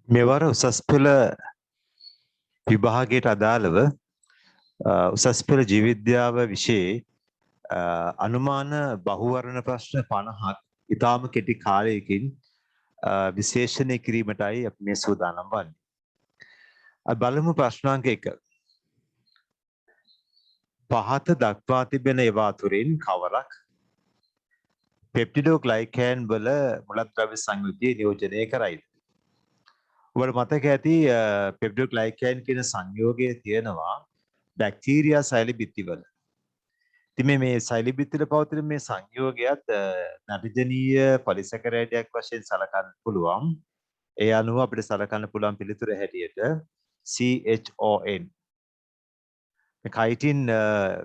මෙවර උසස් පෙළ විභාගයට අදාළව උසස් පෙළ ජීව විද්‍යාව විෂයේ අනුමාන බහුවර්ණ ප්‍රශ්න 50ක් ඉතාම කෙටි කාලයකින් විශේෂණය කිරීමටයි අපි මේ සූදානම් වන්නේ. අපි බලමු ප්‍රශ්නාංක 1. පහත දක්වා තිබෙන ඒවා අතුරින් කවරක් පෙප්ටිඩෝග්ලයිකෑන් වල මුලද්‍රව්‍ය සංයුතිය නියෝජනය කරයිද? ඔබට මතක ඇති පෙප්ටිඩෝග්ලයිකෑන් කියන සංයෝගය තියෙනවා බැක්ටීරියා සෛල බිත්තිවල. ඉතින් මේ සෛල බිත්තිවල පවතින මේ සංයෝගයත් නටජනීය පොලිසැකරයිඩයක් වශයෙන් සලකන්න පුළුවන්. ඒ අනුව අපිට සලකන්න පුළුවන් පිළිතුර හැටියට CHON. කයිටින්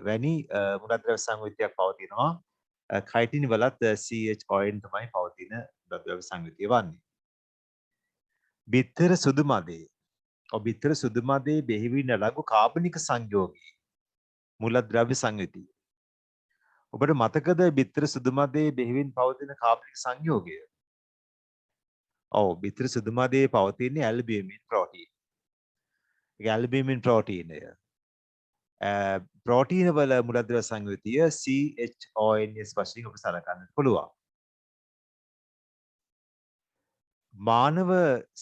වැනි මුලද්‍රව්‍ය සංයුතියක් පවතිනවා. කයිටින් වලත් CHON තමයි පවතින මුලද්‍රව්‍ය සංයුතිය වන්නේ. බිත්තර සුදු මදේ. බිත්තර සුදු මදේ බෙහෙවින් ලඝු කාබනික සංයෝගී මුලද්‍රව්‍ය සංයුතිය. ඔබට මතකද බිත්තර සුදු මදේ බෙහෙවින් පවතින කාබනික සංයෝගය? ඔව්, බිත්තර සුදු මදේ පවතින්නේ ඇල්බියුමින් ප්‍රෝටීන්. ඒක ඇල්බියුමින් ප්‍රෝටීනය. ප්‍රෝටීන වල මුලද්‍රව්‍ය සංයුතිය CHONS වශයෙන් ඔබ සලකන්න පුළුවන්. මානව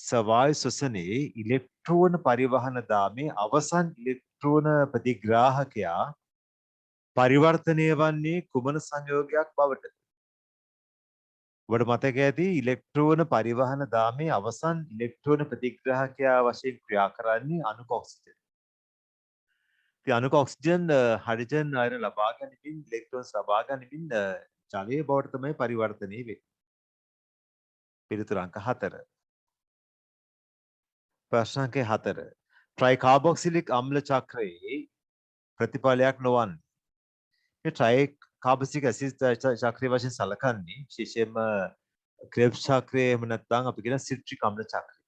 සවායු ශ්වසනයේ ඉලෙක්ට්‍රෝන පරිවහන දාමේ අවසන් ඉලෙක්ට්‍රෝන ප්‍රතිග්‍රාහකයා පරිවර්තනය වන්නේ කුමන සංයෝගයක් බවටද? ඔබට මතක ඇති ඉලෙක්ට්‍රෝන පරිවහන දාමේ අවසන් ඉලෙක්ට්‍රෝන ප්‍රතිග්‍රාහකයා වශයෙන් ක්‍රියා කරන්නේ අණුක ඔක්සිජන්. ඉතින් අණුක ඔක්සිජන් හයිඩ්‍රජන් අයන ලබා ගනිමින් ඉලෙක්ට්‍රෝන්ස් ලබා ගනිමින් ජලයේ බවට තමයි පරිවර්තනය වෙන්නේ. පිළිතුර අංක 4. ප්‍රශ්න අංක 4. ට්‍රයිකාබොක්සිලික් අම්ල චක්‍රයේ ප්‍රතිඵලයක් නොවන්නේ. මේ ට්‍රයිකාබොක්සිලික් ඇසිඩ් චක්‍රය වශයෙන් සලකන්නේ විශේෂයෙන්ම ක්‍රෙබ්ස් චක්‍රය එහෙම නැත්නම් අපි කියන සිට්‍රික් අම්ල චක්‍රය.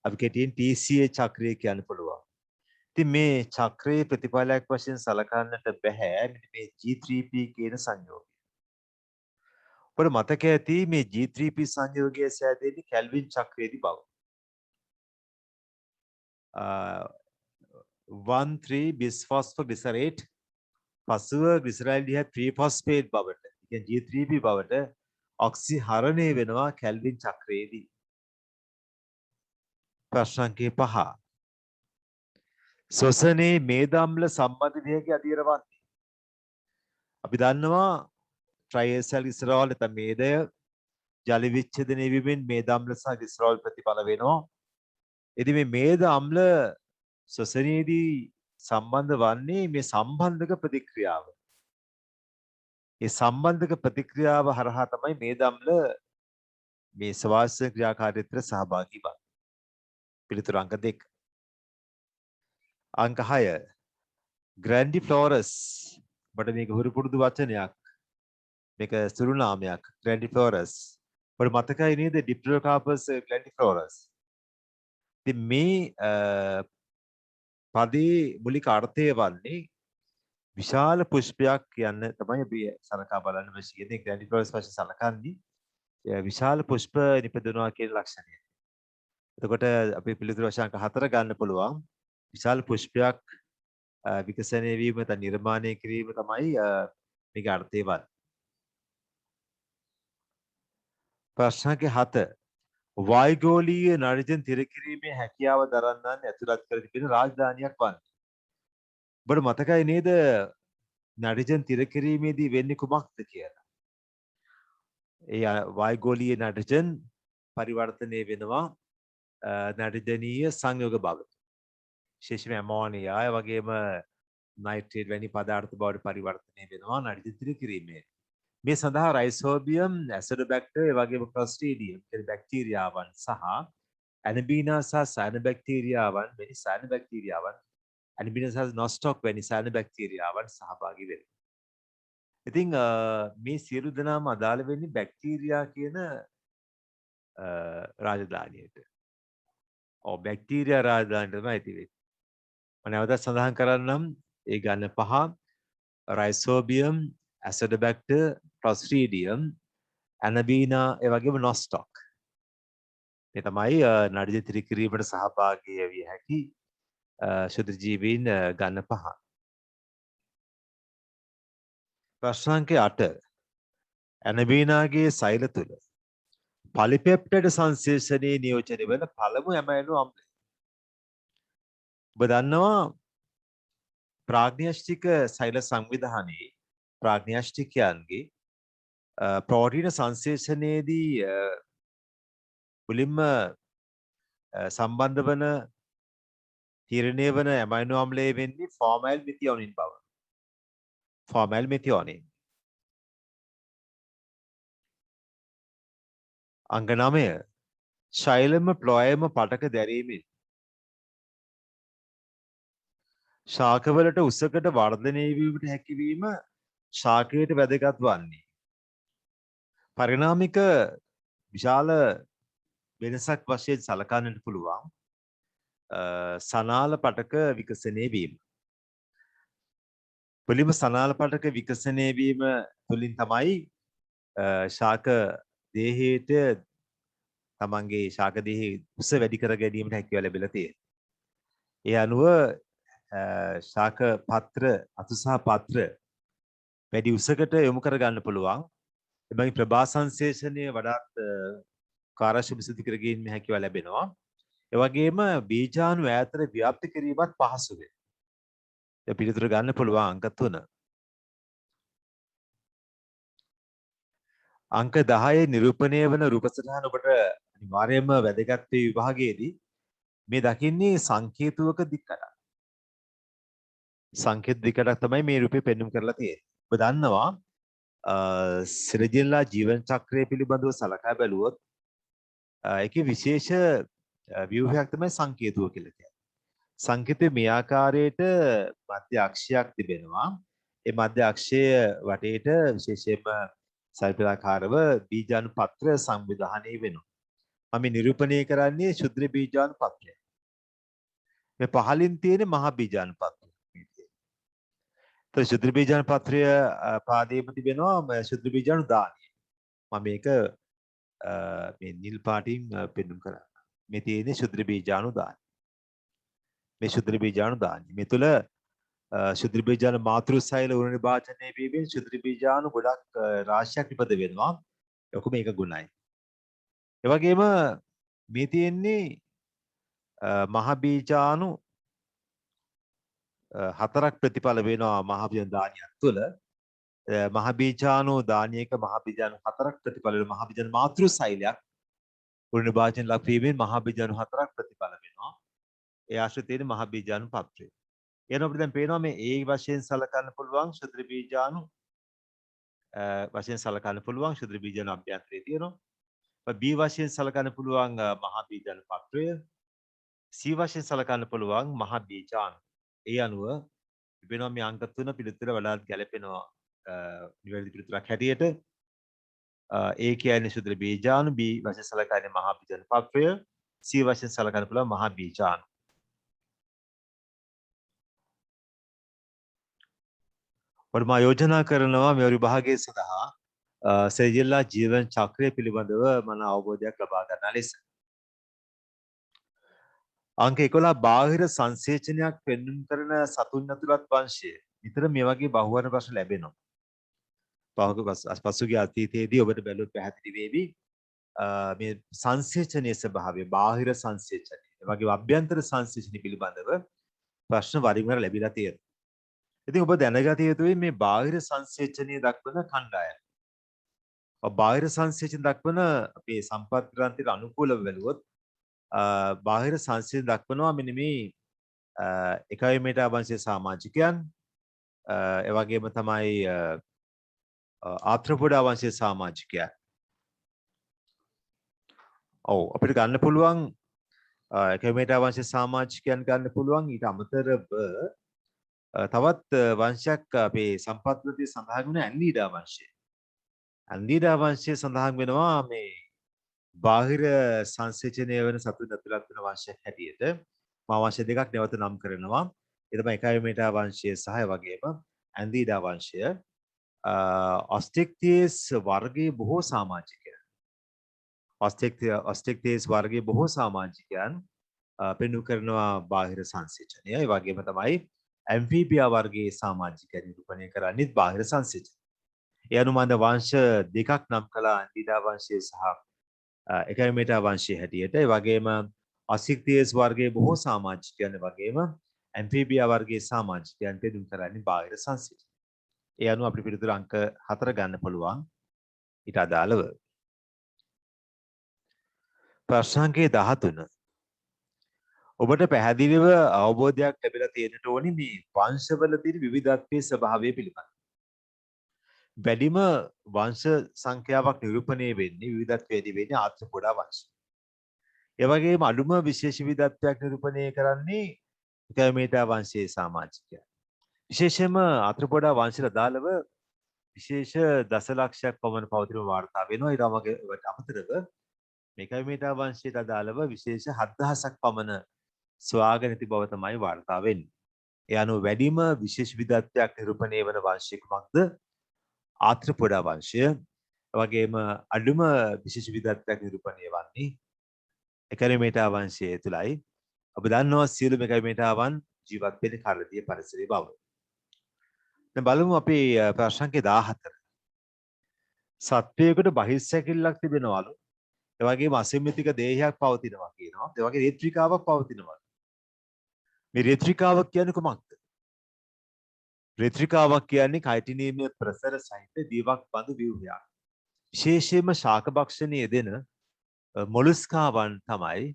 අපි කෙටියෙන් TCA චක්‍රය කියන්න පුළුවන්. ඉතින් මේ චක්‍රයේ ප්‍රතිඵලයක් වශයෙන් සලකන්නට බෑ මෙන්න මේ G3P කියන සංයෝගය. ඔබට මතක ඇති මේ G3P සංයෝගය සෑදෙන්නේ කැල්වින් චක්‍රයේදී බව. 1,3 bisphosphoglycerate පසුව ග්ලිසරාල්ඩිහයිඩ් ත්‍රිෆොස්ෆේට් බවට, කියන්නේ G3P බවට ඔක්සිහරණය වෙනවා කැල්වින් චක්‍රයේදී. ප්‍රශ්න අංක 5. ශ්වසනයේ මේද අම්ල සම්බන්ධ වේගය අධිර වන්නේ. අපි දන්නවා ට්‍රයිඑසල් ග්ලිසරෝල් නැත්නම් මේදය ජල විච්ඡේදනය වීමෙන් මේද අම්ල සහ ග්ලිසරෝල් ප්‍රතිඵල වෙනවා. ඉතින් මේ මේද අම්ල ශ්වසනයේදී සම්බන්ධ වන්නේ මේ සම්බන්ධක ප්‍රතික්‍රියාව. ඒ සම්බන්ධක ප්‍රතික්‍රියාව හරහා තමයි මේද අම්ල මේ ස්වාස්ථ්‍ය ක්‍රියාකාරීත්වයට සහභාගී වන්නේ. පිළිතුර අංක 2. අංක 6. ග්‍රැන්ඩිෆ්ලෝරස්. ඔබට මේක හුරු පුරුදු වචනයක්. මේක සුළු නාමයක්. ග්‍රැන්ඩිෆ්ලෝරස්. ඔබට මතකයි නේද ඩිප්ටෙරෝකාර්පස් ග්‍රැන්ඩිෆ්ලෝරස්. ඉතින් මේ පදේ මූලික අර්ථය වන්නේ විශාල පුෂ්පයක් කියන්න තමයි අපි සලකා බලන්න අවශ්‍ය. ග්‍රැන්ඩිෆ්ලෝරස් වශයෙන් සලකන්නේ විශාල පුෂ්ප නිපදවනවා කියන ලක්ෂණය. එතකොට අපි පිළිතුරු වශයෙන් අංක 4 ගන්න පුළුවන්. විශාල පුෂ්පයක් විකසනය වීම නැත්නම් නිර්මාණය කිරීම තමයි මේක අර්ථය වන්නේ. ප්‍රශ්න අංක 7. වායුගෝලීය නයිට්‍රජන් තිර කිරීමේ හැකියාව දරන්නන් ඇතුළත් කර තිබෙන රාජධානියක් වන්නේ. ඔබට මතකයි නේද නයිට්‍රජන් තිර කිරීමේදී වෙන්නේ කුමක්ද කියලා? ඒ වායුගෝලීය නයිට්‍රජන් පරිවර්තනය වෙනවා නයිට්‍රජනීය සංයෝග බවට. විශේෂයෙන්ම ඇමෝනියා ඒ වගේම නයිට්‍රේට් වැනි පදාර්ථ බවට පරිවර්තනය වෙනවා නයිට්‍රජන් තිර කිරීමේ. මේ සඳහා රයිසෝබියම්, ඇසිඩෝබැක්ටර් ඒ වගේම ක්ලොස්ට්‍රීඩියම් කියන බැක්ටීරියාවන් සහ ඇනබීනා සහ සයනොබැක්ටීරියාවන් වැනි සයනොබැක්ටීරියාවන්, ඇනබීනා සහ නොස්ටොක් වැනි සයනොබැක්ටීරියාවන් සහභාගී වෙනවා. ඉතින් මේ සියලු දෙනාම අදාළ වෙන්නේ බැක්ටීරියා කියන රාජධානියට. බැක්ටීරියා රාජධානියට තමයි ඇති වෙන්නේ. මම නැවතත් සඳහන් කරන්නම් ඒ ගන්න 5 රයිසෝබියම්, ඇසිඩෝබැක්ටර්, ක්ලොස්ට්‍රීඩියම්, ඇනබීනා ඒ වගේම නොස්ටොක්. මේ තමයි නඩජ තිරිකිරීමට සහභාගී විය හැකි ශුද්‍ර ජීවීන් ගන්න පහ. ප්‍රශ්න අංකය 8 ඇනබීනාගේ සෛල තුළ පොලිපෙප්ටයිඩ් සංශ්ලේෂණයේ නියෝජනය වන පළමු ඇමයිනෝ අම්ලය. ඔබ දන්නවා ප්‍රාග්ඥාෂ්ටික සෛල සංවිධානයේ ප්‍රාග්ඥාෂ්ටිකයන්ගේ ප්‍රෝටීන සංශ්ලේෂණයේදී මුලින්ම සම්බන්ධ වන තීරණය වන ඇමයිනෝ අම්ලය වෙන්නේ ෆෝමයිල් මිතියෝනින් බව. ෆෝමයිල් මිතියෝනින්. අංග 9 ශෛලම ප්ලොයම පටක දැරීමෙන් ශාකවලට උසකට වර්ධනය වීමට හැකිවීම ශාකයට වැදගත් වන්නේ. පරිණාමික විශාල වෙනසක් වශයෙන් සලකන්නට පුළුවන් සනාල පටක විකසනය වීම. මුලින්ම සනාල පටක විකසනය වීම තුළින් තමයි ශාක දේහයට තමන්ගේ ශාක දේහයේ උස වැඩි කර ගැනීමට හැකියාව ලැබිලා තියෙනවා. ඒ අනුව ශාක පත්‍ර අතු සහ පත්‍ර වැඩි උසකට යොමු කර ගන්න පුළුවන්. එබැවින් ප්‍රභා සංශ්ලේෂණය වඩාත් කාර්යක්ෂම සිදු කර ගැනීම හැකියාව ලැබෙනවා. ඒ වගේම බීජාණු ඈතට ව්‍යාප්ති කිරීමත් පහසු වෙනවා. ඒ පිළිතුර ගන්න පුළුවන් අංක 3. අංක 10 නිරූපණය වන රූප සටහන ඔබට අනිවාර්යයෙන්ම වැදගත් වේ විභාගයේදී මේ දකින්නේ සංකේතුවක දික්කඩක්. සංකේත දික්කඩක් තමයි මේ රූපේ පෙන්වුම් කරලා තියෙන්නේ. ඔබ දන්නවා සිරජින්ලා ජීවන චක්‍රය පිළිබඳව සලකා බැලුවොත් ඒකේ විශේෂ ව්‍යුහයක් තමයි සංකේතුව කියලා කියන්නේ. සංකේතයේ මේ ආකාරයට මධ්‍ය අක්ෂයක් තිබෙනවා. ඒ මධ්‍ය අක්ෂය වටේට විශේෂයෙන්ම සර්පිලාකාරව බීජාණු පත්‍ර සංවිධානය වෙනවා. මම නිරූපණය කරන්නේ ශුද්‍ර බීජාණු පත්‍රය. මේ පහලින් තියෙන මහ බීජාණු පත්‍රය. ශුද්‍ර බීජාණු පත්‍රය පාදයේම තිබෙනවා ශුද්‍ර බීජාණු දානිය. මම මේක මේ නිල් පාටින් පෙන්වුම් කරා. මේ තියෙන්නේ ශුද්‍ර බීජාණු දානිය. මේ ශුද්‍ර බීජාණු දානිය. මේ තුල ශුද්‍ර බීජාණු මාතෘ සෛල උණ නිභාජනය වීමෙන් ශුද්‍ර බීජාණු ගොඩක් රාශියක් නිපද වෙනවා. ඔක මේක ගුණයි. ඒ වගේම මේ තියෙන්නේ මහ බීජාණු හතරක් ප්‍රතිඵල වෙනවා මහ බීජාණු දානියක් තුළ. මහ බීජාණු දානියක මහ බීජාණු හතරක් ප්‍රතිඵල වෙන මහ බීජාණු මාතෘ සෛලයක් උණ නිභාජන ලක් වීමෙන් මහ බීජාණු හතරක් ප්‍රතිඵල වෙනවා. ඒ ආශ්‍රිත තියෙන මහ බීජාණු පත්‍රය. එන අපිට දැන් පේනවා මේ A වශයෙන් සලකන්න පුළුවන් ශුද්‍ර බීජාණු වශයෙන් සලකන්න පුළුවන් ශුද්‍ර බීජාණු අභ්‍යන්තරයේ තියෙනවා. B වශයෙන් සලකන්න පුළුවන් මහ බීජාණු පත්‍රය. C වශයෙන් සලකන්න පුළුවන් මහ බීජාණු. ඒ අනුව වෙනවා මේ අංක 3 පිළිතුර වඩාත් ගැලපෙනවා නිවැරදි පිළිතුරක් හැටියට. A කියන්නේ ශුද්‍ර බීජාණු, B වශයෙන් සලකන්නේ මහ බීජාණු පත්‍රය, C වශයෙන් සලකන්න පුළුවන් මහ බීජාණු. මම යෝජනා කරනවා මේ විභාගයේ සඳහා සෙජිල්ලා ජීවන චක්‍රය පිළිබඳව මන අවබෝධයක් ලබා ගන්න ලෙස. අංක 11 බාහිර සංසේචනයක් පෙන්වුම් කරන සතුන් ඇතුළත් වංශය. විතර මේ වගේ බහුවර්ණ ප්‍රශ්න ලැබෙනවා. පසුගිය අතීතයේදී ඔබට බැලුවොත් පැහැදිලි වේවි මේ සංසේචනයේ ස්වභාවය, බාහිර සංසේචනය, ඒ වගේම අභ්‍යන්තර සංසේචනය පිළිබඳව ප්‍රශ්න වරින් වර ලැබිලා තියෙනවා. ඉතින් ඔබ දැනගත යුතුයි මේ බාහිර සංසේචනය දක්වන කණ්ඩායම. බාහිර සංසේචන දක්වන අපේ සම්පත් ග්‍රන්ථයට අනුකූලව බැලුවොත් බාහිර සංසේචන දක්වනවා මෙන්න මේ එකයි මේටා වංශයේ සමාජිකයන් ඒ වගේම තමයි ආත්‍රපොඩා වංශයේ සමාජිකයන්. ඔව් අපිට ගන්න පුළුවන් එකයි මේටා වංශයේ සමාජිකයන් ගන්න පුළුවන් ඊට අමතරව තවත් වංශයක් අපේ සම්පත් ග්‍රන්ථයේ සඳහන් වෙන ඇන්ඩීඩා වංශය. ඇන්ඩීඩා වංශයේ සඳහන් වෙනවා මේ බාහිර සංසේචනය වෙන සතුන් ඇතුළත් වෙන වංශයක් හැටියට මා වංශ දෙකක් නැවත නම් කරනවා. ඒ තමයි එකයිමේටා වංශය සහ වගේම ඇන්ඩීඩා වංශය. ඔස්ට්‍රික්තියස් වර්ගයේ බොහෝ සමාජිකයන් ඔස්ට්‍රෙක්ටේස් වර්ගයේ බොහෝ සමාජිකයන් පෙන්වු කරනවා බාහිර සංසේචනය. ඒ වගේම තමයි ඇම්ෆීබියා වර්ගයේ සමාජිකයන් නිරූපණය කරන්නේත් බාහිර සංසේචනය. ඒ අනුමත වංශ දෙකක් නම් කළා ඇන්ටිඩා වංශය සහ එකමෙටා වංශය හැටියට. ඒ වගේම ඔස්ට්‍රෙක්ටේස් වර්ගයේ බොහෝ සමාජිකයන් වගේම ඇම්ෆීබියා වර්ගයේ සමාජිකයන් පෙන්වු කරන්නේ බාහිර සංසේචනය. ඒ අනුව අපිට පිළිතුරු අංක 4 ගන්න පුළුවන් ඊට අදාළව. ප්‍රශ්න අංකය 13. ඔබට පැහැදිලිව අවබෝධයක් ලැබිලා තියෙන්නට ඕනි මේ වංශවල තියෙන විවිධත්වයේ ස්වභාවය පිළිබඳව. වැඩිම වංශ සංඛ්‍යාවක් නිරූපණය වෙන්නේ විවිධත්වයේදී වෙන්නේ ආත්‍රපොඩා වංශය. ඒ වගේම අඩුම විශේෂ විවිධත්වයක් නිරූපණය කරන්නේ එකමෙටා වංශයේ සමාජිකයන්. විශේෂයෙන්ම ආත්‍රපොඩා වංශයට අදාළව විශේෂ දසලක්ෂයක් පමණ පවතින වාර්තා වෙනවා. ඊට අමතරව එකමෙටා වංශයට අදාළව විශේෂ 7000ක් පමණ සොයාගෙන ඇති බව තමයි වාර්තා වෙන්නේ. ඒ අනුව වැඩිම විශේෂ විවිධත්වයක් නිරූපණය වන වංශය කුමක්ද? ආත්‍රපොඩා වංශය. වගේම අඩුම විශේෂ විවිධත්වයක් නිරූපණය වන්නේ එකමෙටා වංශය තුලයි. ඔබ දන්නවා සියලුම එකමෙටාවන් ජීවත් වෙන කරලිය පරිසරයේ බව. දැන් බලමු අපේ ප්‍රශ්න අංකය 14. සත්වයකට බහිස්සැකිල්ලක් තිබෙනවලු. ඒ වගේම අසීමිතික දේහයක් පවතිනවා කියනවා. ඒ වගේ රේත්‍රිකාවක් පවතිනවා. මේ රේත්‍රිකාවක් කියන්නේ කොහොමද? රේත්‍රිකාවක් කියන්නේ කයිටිනීමේ ප්‍රසර සහිත දිවක් බඳු ව්‍යුහයක්. විශේෂයෙන්ම ශාක භක්ෂණයේ යෙදෙන මොලුස්කාවන් තමයි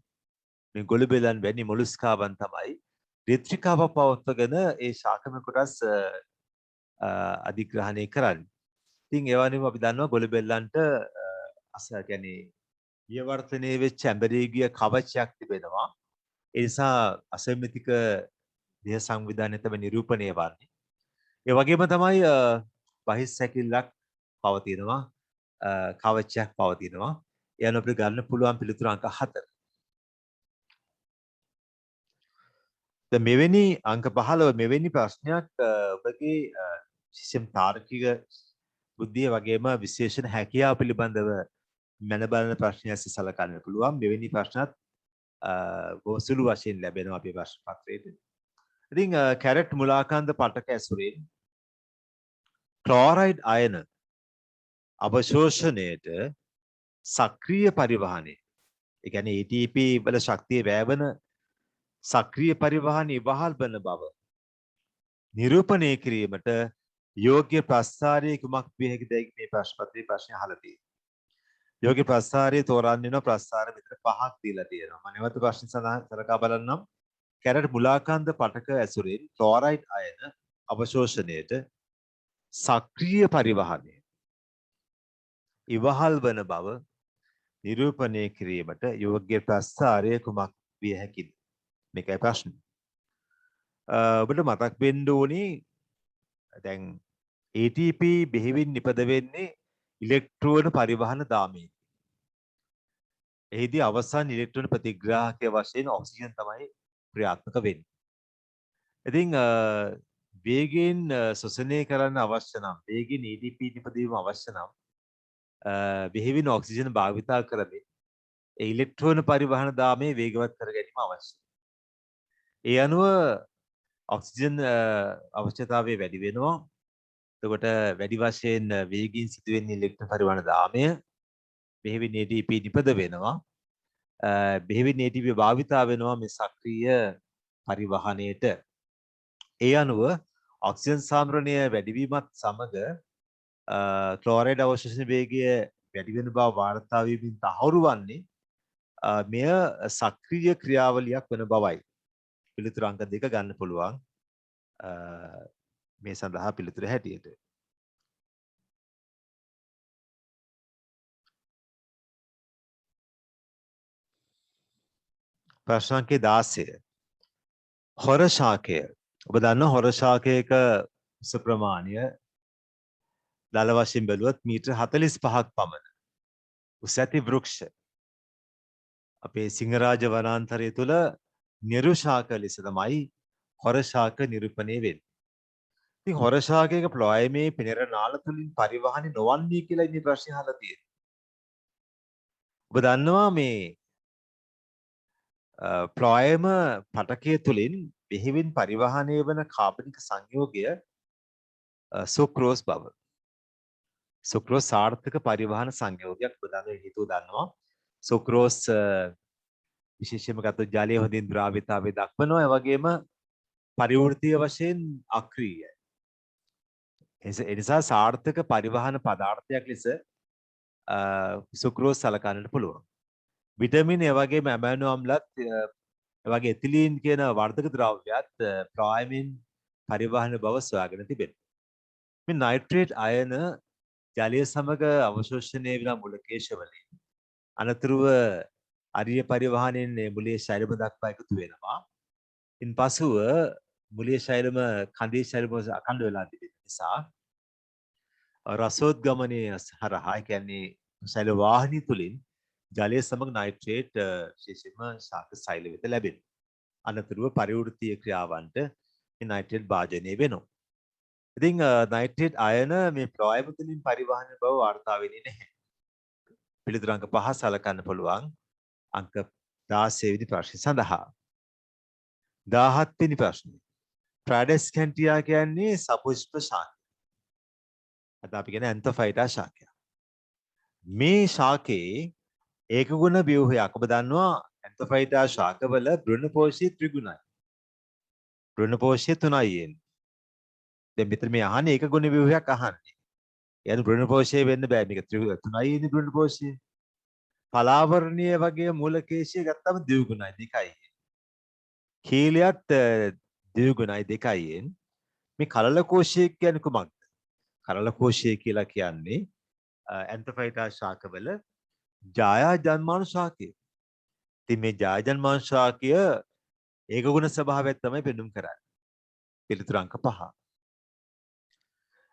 මේ ගොළුබෙලන් වැනි මොලුස්කාවන් තමයි රේත්‍රිකාවක් පවත්වගෙන ඒ ශාකමය කොටස් අධිග්‍රහණය කරන්නේ. ඉතින් ඒ වගේම අපි දන්නවා ගොළුබෙල්ලන්ට කියන්නේ විවර්තනයේ වෙච්ච ඇඹරේගිය කවචයක් තිබෙනවා. ඒ නිසා අසම්මිතික දේහ සංවිධානය තමයි නිරූපණය වන්නේ. ඒ වගේම තමයි බහිස්සැකිල්ලක් පවතිනවා, කවචයක් පවතිනවා. ඒ අනුව අපිට ගන්න පුළුවන් පිළිතුරු අංක 4. දැන් මෙවැනි අංක 15 මෙවැනි ප්‍රශ්නයක් ඔබගේ විශේෂම තාර්කික බුද්ධිය වගේම විශේෂණ හැකියාව පිළිබඳව මන බලන ප්‍රශ්නයක් සලකන්න පුළුවන්. මෙවැනි ප්‍රශ්නත් බොහෝ සුළු වශයෙන් ලැබෙනවා අපේ ප්‍රශ්න පත්‍රයේ. ඉතින් කැරට් මුලාකන්ද පටක ඇසුරෙන් ක්ලෝරයිඩ් අයන අවශෝෂණයට සක්‍රීය පරිවහනය, ඒ කියන්නේ ATP වල ශක්තිය වැයවන සක්‍රීය පරිවහන ඉවහල් වන බව නිරූපණය කිරීමට යෝග්‍ය ප්‍රස්ථාරය කුමක් විය හැකිද මේ ප්‍රශ්න පත්‍රයේ ප්‍රශ්න අහලා තියෙනවා. යෝග්‍ය ප්‍රස්ථාරය තෝරන්න වෙන ප්‍රස්ථාර විතර 5ක් දීලා තියෙනවා. මම නැවත ප්‍රශ්න සලකා බලන්නම්. කැරට් මුලාකන්ද පටක ඇසුරෙන් ක්ලෝරයිඩ් අයන අවශෝෂණයට සක්‍රීය පරිවහනය ඉවහල් වන බව නිරූපණය කිරීමට යෝග්‍ය ප්‍රස්ථාරය කුමක් විය හැකිද? මේකයි ප්‍රශ්නේ. ඔබට මතක් වෙන්න ඕනේ දැන් ATP බෙහෙවින් නිපද වෙන්නේ ඉලෙක්ට්‍රෝන පරිවහන දාමයේ. එහිදී අවසන් ඉලෙක්ට්‍රෝන ප්‍රතිග්‍රාහකය වශයෙන් ඔක්සිජන් තමයි ක්‍රියාත්මක වෙන්නේ. ඉතින් වේගයෙන් ශ්වසනය කරන්න අවශ්‍ය නම්, වේගයෙන් ATP නිපදවීම අවශ්‍ය නම් බෙහෙවින් ඔක්සිජන් භාවිතා කරමින් ඒ ඉලෙක්ට්‍රෝන පරිවහන දාමයේ වේගවත් කර ගැනීම අවශ්‍යයි. ඒ අනුව ඔක්සිජන් අවශ්‍යතාවය වැඩි වෙනවා. එතකොට වැඩි වශයෙන් වේගයෙන් සිදුවෙන ඉලෙක්ට්‍රෝන පරිවහන දාමය බෙහෙවින් ATP නිපද වෙනවා. බෙහෙවින් ATP භාවිතා වෙනවා මේ සක්‍රීය පරිවහනයේට. ඒ අනුව ඔක්සිජන් සාන්ද්‍රණය වැඩිවීමත් සමග ක්ලෝරයිඩ් අවශෝෂණ වේගය වැඩි වෙන බව වාර්තා වීමෙන් තහවුරු වන්නේ මෙය සක්‍රීය ක්‍රියාවලියක් වන බවයි. පිළිතුරු අංක 2 ගන්න පුළුවන් මේ සඳහා පිළිතුර හැටියට. ප්‍රශ්න අංකය 16. හොර ශාකය. ඔබ දන්නවා හොර ශාකයක උස ප්‍රමාණය දල වශයෙන් බැලුවොත් මීටර් 45ක් පමණ උස ඇති වෘක්ෂ අපේ සිංහරාජ වනාන්තරය තුළ නිරු ශාක ලෙස තමයි හොර ශාක නිරූපණය වෙන්නේ. ඉතින් හොර ශාකයක ප්ලොයමේ පිනර නාල තුලින් පරිවහනය නොවන්නේ කියලා ඉන්නේ ප්‍රශ්නේ අහලා තියෙනවා. ඔබ දන්නවා මේ ප්ලොයම පටකය තුළින් බෙහෙවින් පරිවහනය වන කාබනික සංයෝගය සුක්‍රෝස් බව. සුක්‍රෝස් සාර්ථක පරිවහන සංයෝගයක් ඔබ දන්නවා හේතුව දන්නවා. සුක්‍රෝස් විශේෂයෙන්ම ගත්තොත් ජලය හොඳින් ද්‍රාවිතාවේ දක්වනවා. ඒ වගේම පරිවෘත්තීය වශයෙන් අක්‍රීයයි. ඒ නිසා සාර්ථක පරිවහන පදාර්ථයක් ලෙස සුක්‍රෝස් සලකන්නට පුළුවන්. විටමින් ඒ වගේම ඇමයිනෝ අම්ලත් ඒ වගේ එතිලීන් කියන වර්ධක ද්‍රව්‍යات ප්‍රායමින් පරිවහන බව සොයාගෙන තිබෙනවා. මේ නයිට්‍රේට් අයන ජලය සමග අවශෝෂණය වෙන මුලකේශ වලින් අනතුරුව අරිය පරිවහණයෙන් මුලයේ ශෛලම දක්වා එකතු වෙනවා. ඉන්පසුව මුලයේ ශෛලම කඳේ ශෛලම අඛණ්ඩ වෙලා තිබෙන නිසා රසෝද්ගමනය හරහා කියන්නේ ශෛල වාහිනිය තුලින් ජලය සමග නයිට්‍රේට් විශේෂයෙන්ම ශාක සෛල වෙත ලැබෙනවා. අනතුරුව පරිවෘත්තීය ක්‍රියාවන්ට මේ නයිට්‍රේට් භාජනය වෙනවා. ඉතින් නයිට්‍රේට් අයන මේ ප්ලොයම තුලින් පරිවහන බව වාර්තා වෙන්නේ නැහැ. පිළිතුරු අංක 5 සලකන්න පුළුවන් අංක 16 වෙනි ප්‍රශ්නේ සඳහා. 17 වෙනි ප්‍රශ්නේ. ට්‍රැඩස්කැන්ටියා කියන්නේ සපුෂ්ප ශාකය. අද අපි කියන්නේ ඇන්තොෆයිටා ශාකය. මේ ශාකයේ ඒකගුණ ව්‍යුහයක් ඔබ දන්නවා ඇන්තොෆයිටා ශාකවල බෘණපෝෂී ත්‍රිගුණයි. බෘණපෝෂී 3යි එන්නේ. දැන් මෙතන මේ අහන්නේ ඒකගුණ ව්‍යුහයක් අහන්නේ. يعني බෘණපෝෂී වෙන්න බෑ මේක 3යි ඉන්නේ බෘණපෝෂී. පලාවර්ණීය වගේ මූලකේශය ගත්තම ද්විගුණයි 2යි. කීලියත් ද්විගුණයි 2යි. මේ කලල කෝෂය කියන්නේ කුමක්ද? කලල කෝෂය කියලා කියන්නේ ඇන්තොෆයිටා ශාකවල ජායාජන්මානු ශාකය. ඉතින් මේ ජායාජන්මානු ශාකය ඒකගුණ ස්වභාවයක් තමයි පෙන්වුම් කරන්නේ. පිළිතුරු අංක 5.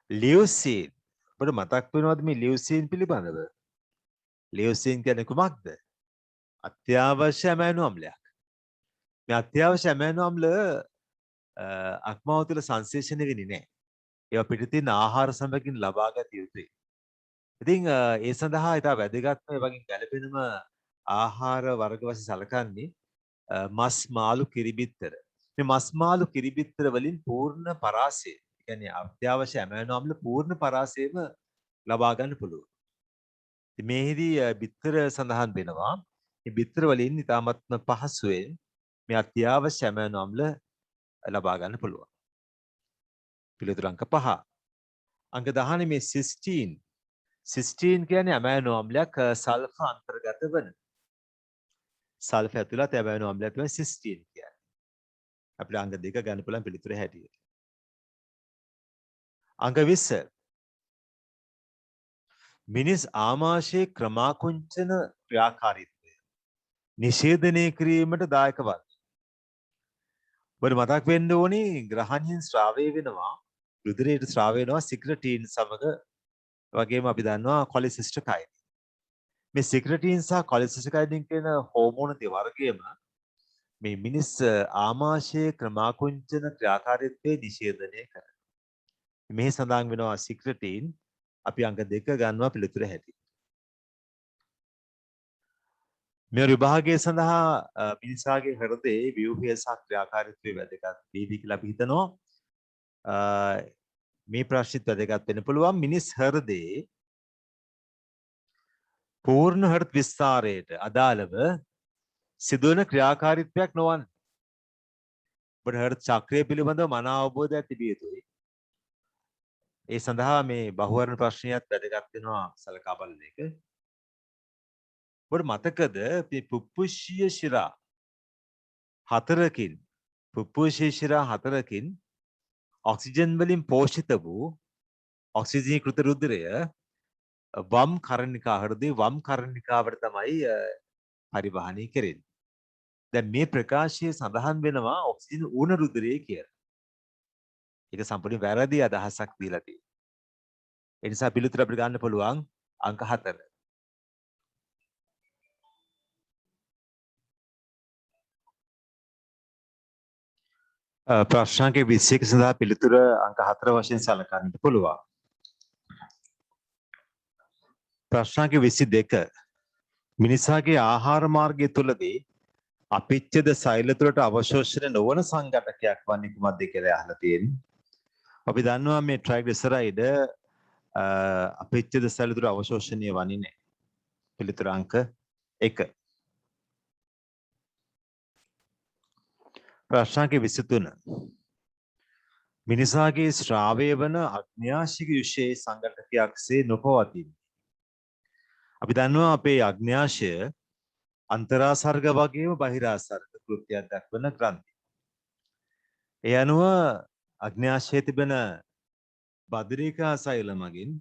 ලියුසින් ඔබට මතක් වෙනවද මේ ලියුසින් පිළිබඳව? ලියුසින් කියන්නේ කුමක්ද? අත්‍යවශ්‍ය ඇමයිනෝ අම්ලයක්. මේ අත්‍යවශ්‍ය ඇමයිනෝ අම්ල අක්මාව තුළ සංශ්ලේෂණය වෙන්නේ නැහැ. ඒවා පිටතින් ආහාර සමගින් ලබා ගත යුතුයි. ඉතින් ඒ සඳහා ඉතා වැදගත්ම ඒ වගේ ගැළපෙනම ආහාර වර්ග වශයෙන් සලකන්නේ මස් මාළු කිරිබිත්තර. මේ මස් මාළු කිරිබිත්තර වලින් පූර්ණ පරාසය, කියන්නේ අත්‍යවශ්‍ය ඇමයිනෝ අම්ල පූර්ණ පරාසයම ලබා ගන්න පුළුවන්. ඉතින් මේෙහිදී බිත්තර සඳහන් වෙනවා. මේ බිත්තර වලින් ඉතාමත්ම පහසුවෙන් මේ අත්‍යවශ්‍ය ඇමයිනෝ අම්ල ලබා ගන්න පුළුවන්. පිළිතුරු අංක 5. අංක 19 මේ සිස්ටීන්. සිස්ටීන් කියන්නේ ඇමයිනෝ අම්ලයක් සල්ෆර් අන්තර්ගත වන. සල්ෆර් ඇතුළත් ඇමයිනෝ අම්ලයක් තමයි සිස්ටීන් කියන්නේ. අපිට අංක 2 ගන්න පුළුවන් පිළිතුරේ හැටියට. අංක 20. මිනිස් ආමාශයේ ක්‍රමාකුංචන ක්‍රියාකාරීත්වය නිෂේධනය කිරීමට දායක වන්නේ. ඔබට මතක් වෙන්න ඕනේ ග්‍රහණයෙන් ශ්‍රාවය වෙනවා, රුධිරයට ශ්‍රාවය වෙනවා සික්‍රටීන් සමග. වගේම අපි දන්නවා කොලිසිස්ටකයින්. මේ සික්‍රටීන් සහ කොලිසිස්ටකයින් කියන හෝමෝන දෙවර්ගයම මේ මිනිස් ආමාශයේ ක්‍රමාකුංචන ක්‍රියාකාරීත්වය නිෂේධනය කරනවා. මේ සඳහන් වෙනවා සික්‍රටීන්. අපි අංක 2 ගන්නවා පිළිතුර හැටියට. මේ විභාගය සඳහා මිනිසාගේ හෘදයේ ව්‍යුහය සහ ක්‍රියාකාරීත්වය වැදගත් වේවි කියලා අපි හිතනවා. මේ ප්‍රශ්නෙත් වැදගත් වෙන්න පුළුවන්. මිනිස් හෘදයේ පූර්ණ හෘද විස්තාරයට අදාළව සිදුවන ක්‍රියාකාරීත්වයක් නොවන්නේ. ඔබට හෘද චක්‍රය පිළිබඳව මනා අවබෝධයක් තිබිය යුතුයි. ඒ සඳහා මේ බහුවර්ණ ප්‍රශ්නයත් වැදගත් වෙනවා සලකා බලන එක. ඔබට මතකද මේ පුප්පුෂීය ශිරා 4කින් ඔක්සිජන් වලින් පෝෂිත වූ ඔක්සිජනීකృత රුධිරය වම් කර්ණිකා හෘදයේ වම් කර්ණිකාවට තමයි පරිවහනය කෙරෙන්නේ. දැන් මේ ප්‍රකාශයේ සඳහන් වෙනවා ඔක්සිජන් ඌන රුධිරය කියලා. ඒක සම්පූර්ණ වැරදි අදහසක් දීලා තියෙනවා. ඒ නිසා පිළිතුර අපිට ගන්න පුළුවන් අංක 4. ප්‍රශ්න අංක 21 සඳහා පිළිතුර අංක 4 වශයෙන් සලකන්නට පුළුවන්. ප්‍රශ්න අංක 22. මිනිසාගේ ආහාර මාර්ගය තුළදී අපිච්චද සෛල තුළට අවශෝෂණය නොවන සංඝටකයක් වන්නේ කුමක්ද කියලා අහලා තියෙන්නේ. අපි දන්නවා මේ ට්‍රයිග්ලිසරයිඩ් අපිච්චද සෛල තුළ අවශෝෂණය වන්නේ නැහැ. පිළිතුර අංක 1. ප්‍රශ්න අංක 23. මිනිසාගේ ශ්‍රාවය වන අග්න්‍යාශික යුෂයේ සංඝටකයක්සේ නොපවතින. අපි දන්නවා අපේ අග්න්‍යාශය අන්තරාසර්ග වගේම බහිරාසර්ග කෘත්‍යයක් දක්වන ග්‍රන්ථි. ඒ අනුව අග්න්‍යාශයේ තිබෙන බදරිකා සෛල මගින්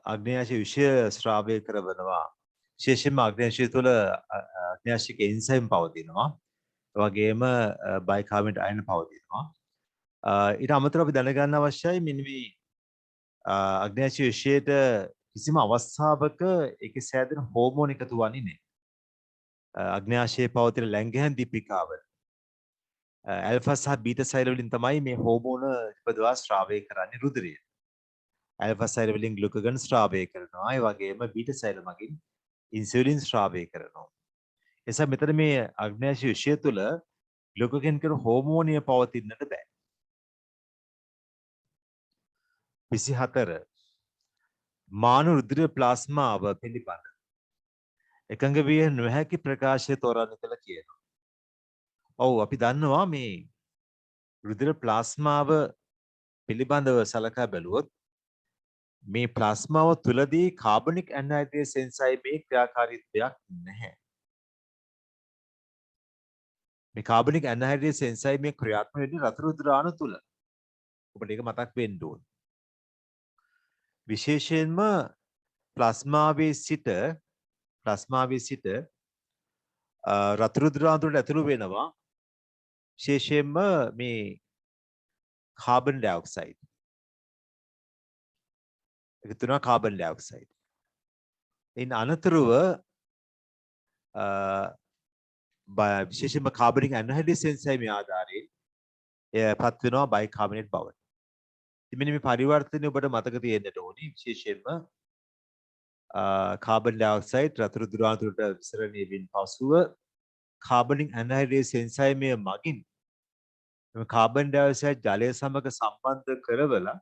අග්න්‍යාශ විෂය ශ්‍රාවය කරවනවා. විශේෂයෙන්ම අග්න්‍යාශය තුළ අග්න්‍යාශික එන්සයිම් පවතිනවා. ඒ වගේම බයිකාර්බනේට් අයන පවතිනවා. ඊට අමතරව අපි දැනගන්න අවශ්‍යයි මෙන්න මේ අග්න්‍යාශ විෂයට කිසිම අවස්ථාවක ඒකේ සෑදෙන හෝමෝන් එකතු වන්නේ නැහැ. අග්න්‍යාශයේ පවතින ලැංගිහන් දීපිකාව ඇල්ෆා සහ බීටා සෛල වලින් තමයි මේ හෝමෝන ඉපදවා ශ්‍රාවය කරන්නේ රුධිරය. ඇල්ෆා සෛල වලින් ග්ලුකගන් ශ්‍රාවය කරනවා. ඒ වගේම බීටා සෛල මගින් ඉන්සුලින් ශ්‍රාවය කරනවා. එසා මෙතන මේ අග්න්‍යාශ විෂය තුළ ග්ලුකගන් කියන හෝමෝනිය පවතින්නට බෑ. 24 මානව රුධිර ප්ලාස්මාව පිළිබඳ එකඟ විය නොහැකි ප්‍රකාශය තෝරන්න කියලා කියනවා. ඔව් අපි දන්නවා මේ රුධිර ප්ලාස්මාව පිළිබඳව සලකා බැලුවොත් මේ ප්ලාස්මාව තුලදී කාබනික් ඇන්හයිඩ්‍රේස් එන්සයිමේ ක්‍රියාකාරීත්වයක් නැහැ. මේ කාබනික් ඇන්හයිඩ්‍රේස් එන්සයිමේ ක්‍රියාත්මක වෙන්නේ රතු රුධිර අණු තුල. ඔබට ඒක මතක් වෙන්න ඕන. විශේෂයෙන්ම ප්ලාස්මාවේ සිට රතු රුධිර අණු තුලට ඇතුළු වෙනවා. විශේෂයෙන්ම මේ කාබන් ඩයොක්සයිඩ්. එකතු වෙනවා කාබන් ඩයොක්සයිඩ්. ඉන් අනතුරුව විශේෂයෙන්ම කාබනික් ඇන්හයිඩ්‍රේස් එන්සයිමේ ආධාරයෙන් එයපත් වෙනවා බයිකාබනේට් බවට. ඉතින් මෙන්න මේ පරිවර්තනය ඔබට මතක තියෙන්නට ඕනේ. විශේෂයෙන්ම කාබන් ඩයොක්සයිඩ් රතු රුධිර අණු තුලට විසරණය වෙන පසුව කාබනික් ඇන්හයිඩ්‍රේස් එන්සයිමය මගින් කාබන් ඩයොක්සයිඩ් ජලය සමග සම්බන්ධ කරවලා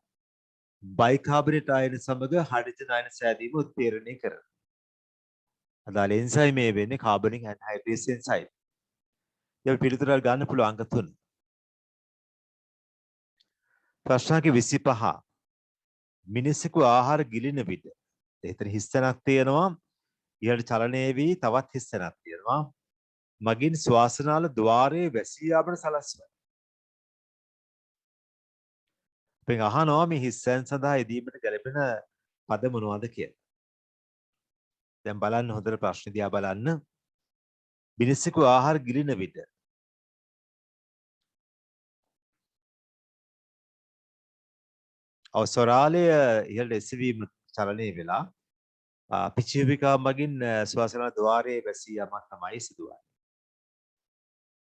බයිකාබනේට් අයන සමග හයිඩ්‍රජන් අයන සෑදීම උත්ප්‍රේරණය කරනවා. අදාළ එන්සයිමේ වෙන්නේ කාබනික් ඇන්හයිඩ්‍රේස් එන්සයිම්. ඒක පිළිතුරක් ගන්න පුළුවන් අංක 3. ප්‍රශ්න අංක 25. මිනිසෙකු ආහාර ගිලින විට එතන හිස්තැනක් තියෙනවා. ඊළඟ චලනය වී තවත් හිස්තැනක් තියෙනවා. මගින් ශ්වාසනාල ద్వාරයේ වැසී යාමට සලස්වයි. අපි අහනවා මේ හිස්තැන් සඳහා යෙදීමට ගැලපෙන පද මොනවද කියලා. දැන් බලන්න හොඳට ප්‍රශ්න දිහා බලන්න. මිනිසෙකු ආහාර ගිලින විට අවසරාලය ඉහළට එසවීම චලනය වෙලා පිචීවිකා මගින් ශ්වාසනාල ద్వාරයේ වැසී යාමක් තමයි සිදුවන්නේ.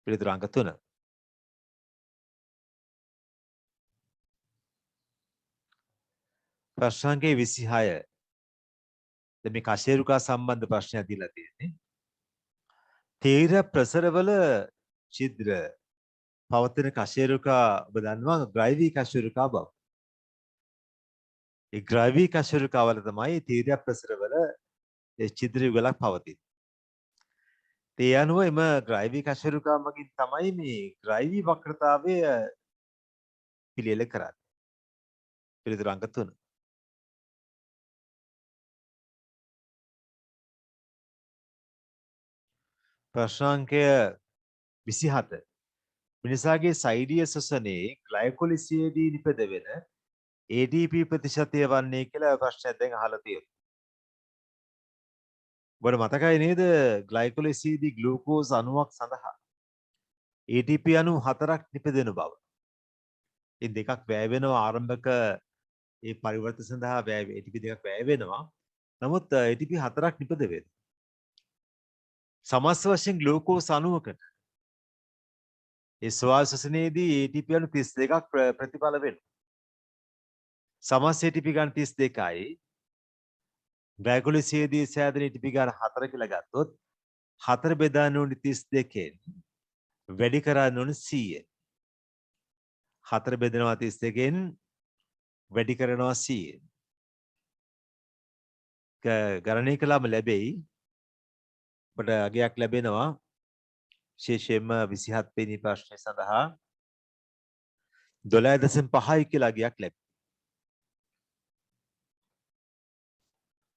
පිළිතුර අංක 3. ප්‍රශ්න අංක 26. දැන් මේ කශේරුකා සම්බන්ධ ප්‍රශ්නයක් දීලා තියෙන්නේ. තීර ප්‍රසරවල ඡිද්‍ර පවතින කශේරුකා ඔබ දන්නවා ග්‍රයිවී කශේරුකා බව. ඒ ග්‍රයිවී කශේරුකාවල තමයි තීර ප්‍රසරවල ඡිද්‍ර යුගලක් පවතින්නේ. ඒ අනුව එම ග්‍රයිවී කශේරුකා මගින් තමයි මේ ග්‍රයිවී වක්‍රතාවය පිළියෙල කරන්නේ. පිළිතුර අංක 3. ප්‍රශ්න අංකය 27. මිනිසාගේ සෛඩීය ශ්වසනයේ ග්ලයිකොලිසියේදී නිපද වෙන ADP ප්‍රතිශතය වන්නේ කියලා ප්‍රශ්නයක් දැන් අහලා තියෙනවා. ඔබට මතකයි නේද ග්ලයිකොලිසියේදී ග්ලූකෝස් අණුවක් සඳහා ATP අණු 4ක් නිපදෙන බව. ඒ දෙකක් වැය වෙනවා ආරම්භක ඒ පරිවර්තන සඳහා ATP දෙකක් වැය වෙනවා. නමුත් ATP 4ක් නිපද වෙනවා. සමස්ත වශයෙන් ග්ලූකෝස් අණුවකට ඒ ස්වාල් ශ්වසනයේදී ATP අණු 32ක් ප්‍රතිඵල වෙනවා. සමස්ත ATP ගන්න 32යි. වැගුලිසියේදී සෑදෙන ඉටි පිගාන 4 කියලා ගත්තොත් 4 බෙදන්න ඕනි 32න් වැඩි කරන්න ඕනි 100ෙන්. 4 බෙදනවා 32න් වැඩි කරනවා 100ෙන්. ගණනය කළාම ලැබෙයි. ඔබට අගයක් ලැබෙනවා. විශේෂයෙන්ම 27 වෙනි ප්‍රශ්නය සඳහා 12.5 කියලා අගයක් ලැබෙයි.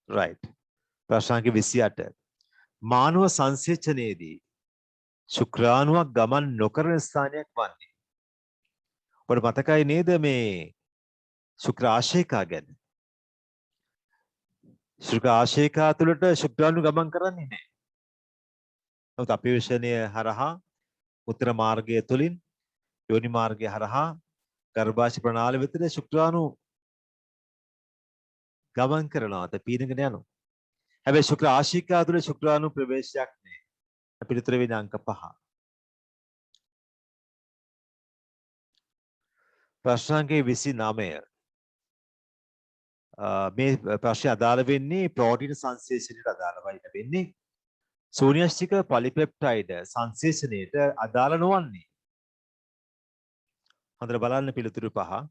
right. ප්‍රශ්නාංක 28. මානව සංසේචනයේදී ශුක්‍රාණුවක් ගමන් නොකරන ස්ථානයක් වන්නේ. ඔබට මතකයි නේද මේ ශුක්‍ර ආශේකා ගැන? ශුක්‍ර ආශේකා තුළට ශුක්‍රාණු ගමන් කරන්නේ නැහැ. නමුත් අපේක්ෂණය හරහා උත්තර මාර්ගය තුලින් යෝනි මාර්ගය හරහා ගර්භාෂය ප්‍රණාලය වෙතට ශුක්‍රාණු ගමන් කරනවා. පීනගෙන යනවා. හැබැයි ශුක්‍ර ආශිකා තුළ ශුක්‍රාණු ප්‍රවේශයක් නැහැ. පිළිතුර වෙන අංක 5. ප්‍රශ්නාංකයේ 29. මේ ප්‍රශ්නේ අදාළ වෙන්නේ ප්‍රෝටීන සංශ්ලේෂණයට අදාළවයි ලැබෙන්නේ. සෝනියස්ටික පොලිපෙප්ටයිඩ් සංශ්ලේෂණයට අදාළ නොවන්නේ. හොඳට බලන්න පිළිතුරු 5.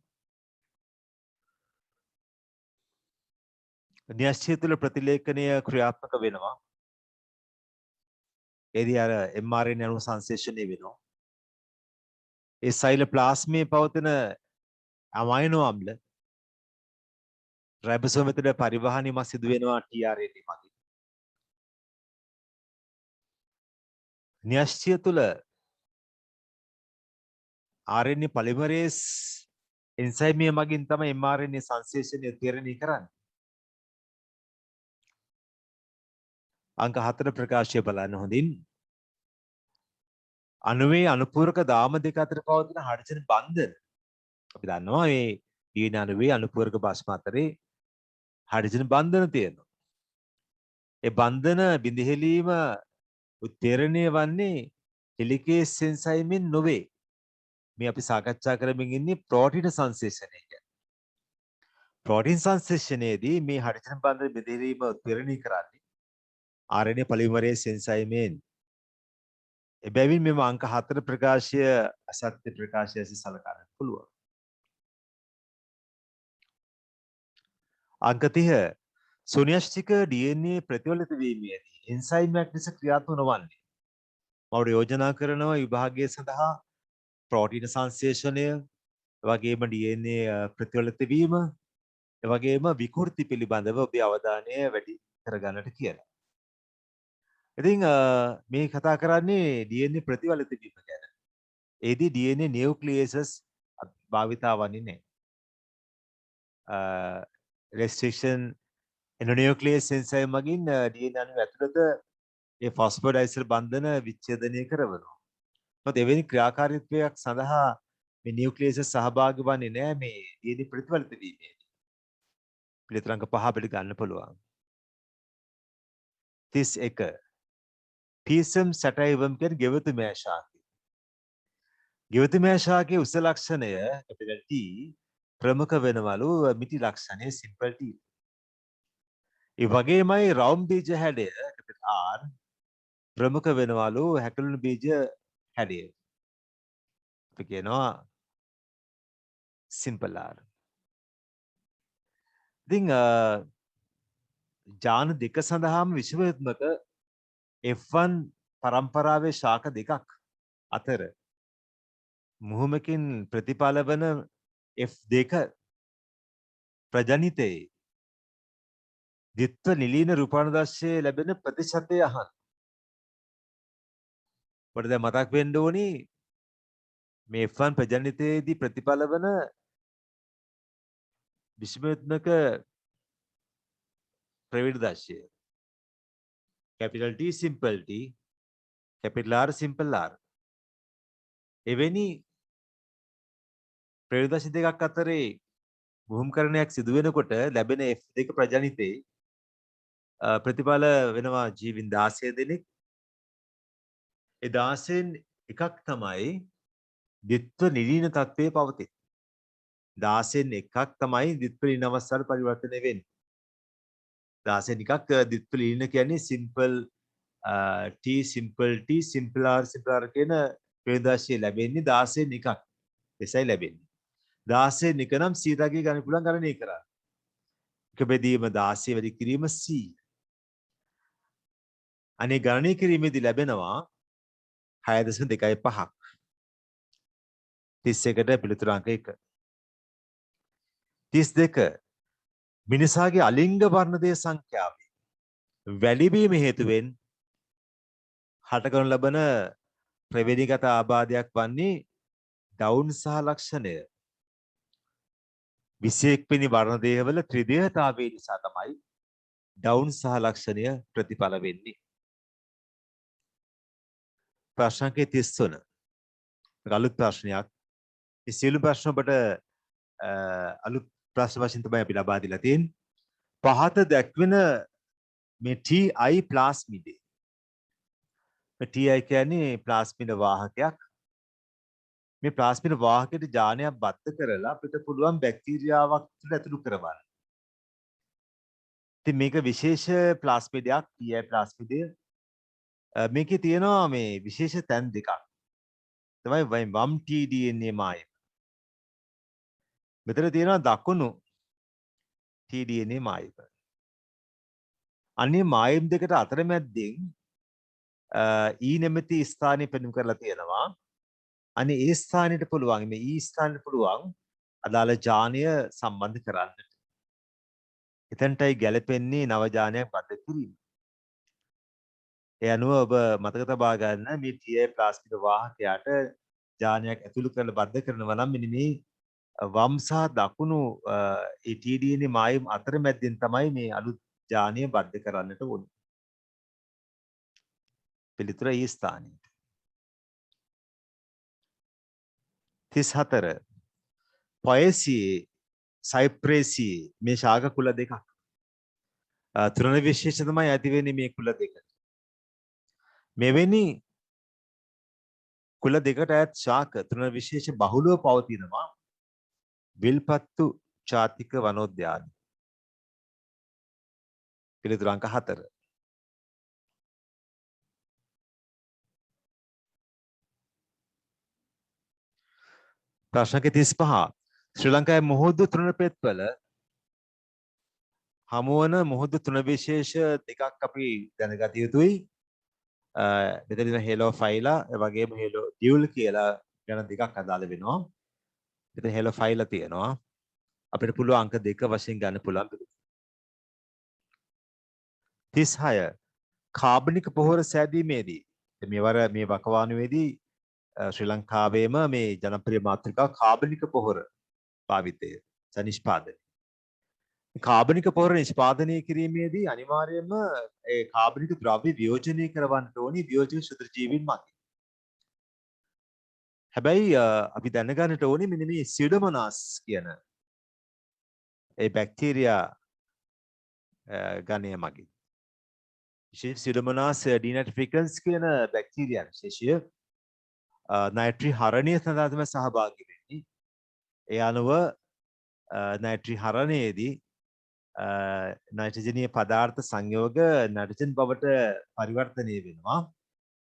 න්‍යෂ්ටිය තුළ ප්‍රතිලේඛනය ක්‍රියාත්මක වෙනවා. එදී අර mRNA අණු සංශ්ලේෂණය වෙනවා. ඒ සෛලප්ලාස්මයේ පවතින අමයිනෝ අම්ල රයිබෝසෝම වෙතට පරිවහනීමක් සිදු වෙනවා tRNA මගින්. න්‍යෂ්ටිය තුළ RNA පොලිමරේස් එන්සයිමය මගින් තමයි mRNA සංශ්ලේෂණය තීරණය කරන්නේ. අංක 4 ප්‍රකාශය බලන්න හොඳින්. අණුවේ අනුපූරක දාම දෙක අතර පවතින හයිඩ්‍රජන් බන්ධන. අපි දන්නවා මේ DNA අණුවේ අනුපූරක භස්ම අතරේ හයිඩ්‍රජන් බන්ධන තියෙනවා. ඒ බන්ධන බිඳහෙලීම උත්තේරණය වන්නේ හෙලිකේස් එන්සයිමෙන් නොවේ. මේ අපි සාකච්ඡා කරමින් ඉන්නේ ප්‍රෝටීන සංශ්ලේෂණය ගැන. ප්‍රෝටීන් සංශ්ලේෂණයේදී මේ හයිඩ්‍රජන් බන්ධන බිඳහෙලීම උත්තේරණය කරන්නේ RNA පොලිමරේස් එන්සයිමෙන්. එබැවින් මෙම අංක 4 ප්‍රකාශය අසත්‍ය ප්‍රකාශය ලෙස සලකන්නට පුළුවන්. අංක 30 සෝනියස්ටික DNA ප්‍රතිවලිත වීමේදී එන්සයිමයක් ලෙස ක්‍රියාත්මක නොවන්නේ. මම යෝජනා කරනවා විභාගය සඳහා ප්‍රෝටීන සංශ්ලේෂණය, එවැගේම DNA ප්‍රතිවලිත වීම, එවැගේම විකෘති පිළිබඳව ඔබේ අවධානය වැඩි කරගන්නට කියලා. ඉතින් මේ කතා කරන්නේ DNA ප්‍රතිවලිත වීම ගැන. ඒදී DNA නියුක්ලියසස් භාවිතා වන්නේ නැහැ. restriction endonuclease enzyme මගින් DNA අණු ඇතුළත ඒ ෆොස්ෆෝඩයිස්ටර් බන්ධන විච්ඡේදනය කරනවා. මොකද එවැනි ක්‍රියාකාරීත්වයක් සඳහා මේ නියුක්ලියස් සහභාගී වන්නේ නැහැ මේ DNA ප්‍රතිවලිත වීමේදී. පිළිතුරු අංක 5 අපිට ගන්න පුළුවන්. 31 පීසම් සැටයිවම් කියන ගෙවතුමෑ ශාකය. ගෙවතුමෑ ශාකයේ උස ලක්ෂණය කැපිටල් T ප්‍රමුඛ වෙනවලු මිටි ලක්ෂණය සිම්පල් T. ඒ වගේමයි රවුම් බීජ හැඩය කැපිටල් R ප්‍රමුඛ වෙනවලු හැකලුණු බීජ හැඩය. අපි කියනවා සිම්පල් R. ඉතින් ජාන දෙක සඳහාම විශ්වවිද්‍යාත්මක F1 පරම්පරාවේ ශාක දෙකක් අතර මුහුමකින් ප්‍රතිඵල වන F2 ප්‍රජනිතයේ ද්විත්ව නිලීන රූපානුදර්ශයේ ලැබෙන ප්‍රතිශතය අහන්න. ඔබට දැන් මතක් වෙන්න ඕනි මේ F1 ප්‍රජනිතයේදී ප්‍රතිඵල වන විශ්වවිද්‍යාත්මක ප්‍රවිර්දර්ශය. capital T simple T capital R simple R. එවැනි ප්‍රවිර්දර්ශ දෙකක් අතරේ භූමිකරණයක් සිදු වෙනකොට ලැබෙන F2 ප්‍රජනිතේ ප්‍රතිඵල වෙනවා ජීවින් 16 දෙනෙක්. ඒ 16න් එකක් තමයි ද්විත්ව නිලීන තත්ත්වයේ පවතින. 16න් එකක් තමයි ද්විත්ව නිලීන අවස්ථාවට පරිවර්තනය වෙන්නේ. 16 නිකක් දිත්පලීන කියන්නේ T simple R කියන ප්‍රේදාශය ලැබෙන්නේ 16 නිකක්. එසයි ලැබෙන්නේ. 16 නික නම් 100 ගන්න පුළුවන් ගණනය කරන්න. එක බෙදීම 16 වැඩි කිරීම 100. අනේ ගණනය කිරීමේදී ලැබෙනවා 6.25ක්. 31ට පිළිතුරු අංක 1. 32 මිනිසාගේ අලිංග වර්ණදේ සංඛ්‍යාවේ වැඩිවීම හේතුවෙන් හටගනු ලබන ප්‍රවේදීගත ආබාධයක් වන්නේ ඩවුන් සහ ලක්ෂණය. 21 වෙනි වර්ණදේහවල ත්‍රිදේහතාවය නිසා තමයි ඩවුන් සහ ලක්ෂණය ප්‍රතිඵල වෙන්නේ. ප්‍රශ්න අංක 33. අලුත් ප්‍රශ්නයක්. මේ සියලු ප්‍රශ්න ඔබට අලුත් ප්‍රශ්න වශයෙන් තමයි අපි ලබා දීලා තියෙන්නේ. පහත දැක්වෙන මේ TI ප්ලාස්මිඩේ. මේ TI කියන්නේ ප්ලාස්මිඩ වාහකයක්. මේ ප්ලාස්මිඩ වාහකයට ජානයක් බද්ධ කරලා අපිට පුළුවන් බැක්ටීරියාවක් තුළ ඇතුළු කරවන්න. ඉතින් මේක විශේෂ ප්ලාස්මිඩයක් TI ප්ලාස්මිඩය. මේකේ තියෙනවා මේ විශේෂ තැන් දෙකක්. තමයි වම් tDNA මායම. මෙතන තියෙනවා දකුණු tDNA මායම. අන්නේ මායම් දෙකට අතරමැද්දෙන් E නැමැති ස්ථානය පෙන්වු කරලා තියෙනවා. අනේ ඒ ස්ථානෙට පුළුවන් මේ E ස්ථානෙට පුළුවන් අදාළ ජානය සම්බන්ධ කරන්නට. එතනටයි ගැලපෙන්නේ නව ජානයක් බද්ධ කිරීම. ඒ අනුව ඔබ මතක තබා ගන්න මේ TI ප්ලාස්මිඩ වාහකයට ජානයක් ඇතුළු කරලා බද්ධ කරනවා නම් මෙන්න මේ වම් සහ දකුණු ඒ tDNA මායම් අතරමැද්දෙන් තමයි මේ අලුත් ජානය බද්ධ කරන්නට ඕනේ. පිළිතුර E ස්ථානයේ. 34 පොයසියේ සයිප්‍රේසියේ මේ ශාක කුල දෙකක්. තෘණ විශේෂ තමයි ඇති වෙන්නේ මේ කුල දෙකට. මෙවැනි කුල දෙකට අයත් ශාක තෘණ විශේෂ බහුලව පවතිනවා විල්පත්තු ජාතික වනෝද්‍යාන. පිළිතුරු අංක 4. ප්‍රශ්න අංක 35. ශ්‍රී ලංකාවේ මුහුදු තෘණපෙත්වල හමුවන මුහුදු තෘණ විශේෂ දෙකක් අපි දැනගත යුතුයි. මෙතන හෙලෝෆයිලා ඒ වගේම හෙලෝ ඩියුල් කියලා ගැන දෙකක් අදාළ වෙනවා. මෙතන හෙලෝෆයිලා තියෙනවා. අපිට පුළුවන් අංක 2 වශයෙන් ගන්න පුළුවන්. 36 කාබනික පොහොර සෑදීමේදී මේ වකවානුවේදී ශ්‍රී ලංකාවේම මේ ජනප්‍රිය මාතෘකාව කාබනික පොහොර භාවිතය නිෂ්පාදනය. කාබනික පොහොර නිෂ්පාදනය කිරීමේදී අනිවාර්යයෙන්ම ඒ කාබනික ද්‍රව්‍ය වියෝජනය කරවන්න ඕනි වියෝජක ශුද්‍රජීවීන් මගින්. හැබැයි අපි දැනගන්නට ඕනේ මෙන්න මේ සියුඩෝමොනාස් කියන ඒ බැක්ටීරියා ගණය මගින්. විශේෂ සියුඩෝමොනාස් ඩිනැට්‍රිෆිකන්ස් කියන බැක්ටීරියා විශේෂය නයිට්‍රි හරණය සඳහා තමයි සහභාගී වෙන්නේ. ඒ අනුව නයිට්‍රි හරණයේදී නයිට්‍රජනීය පදාර්ථ සංයෝග නයිට්‍රජන් බවට පරිවර්තනය වෙනවා.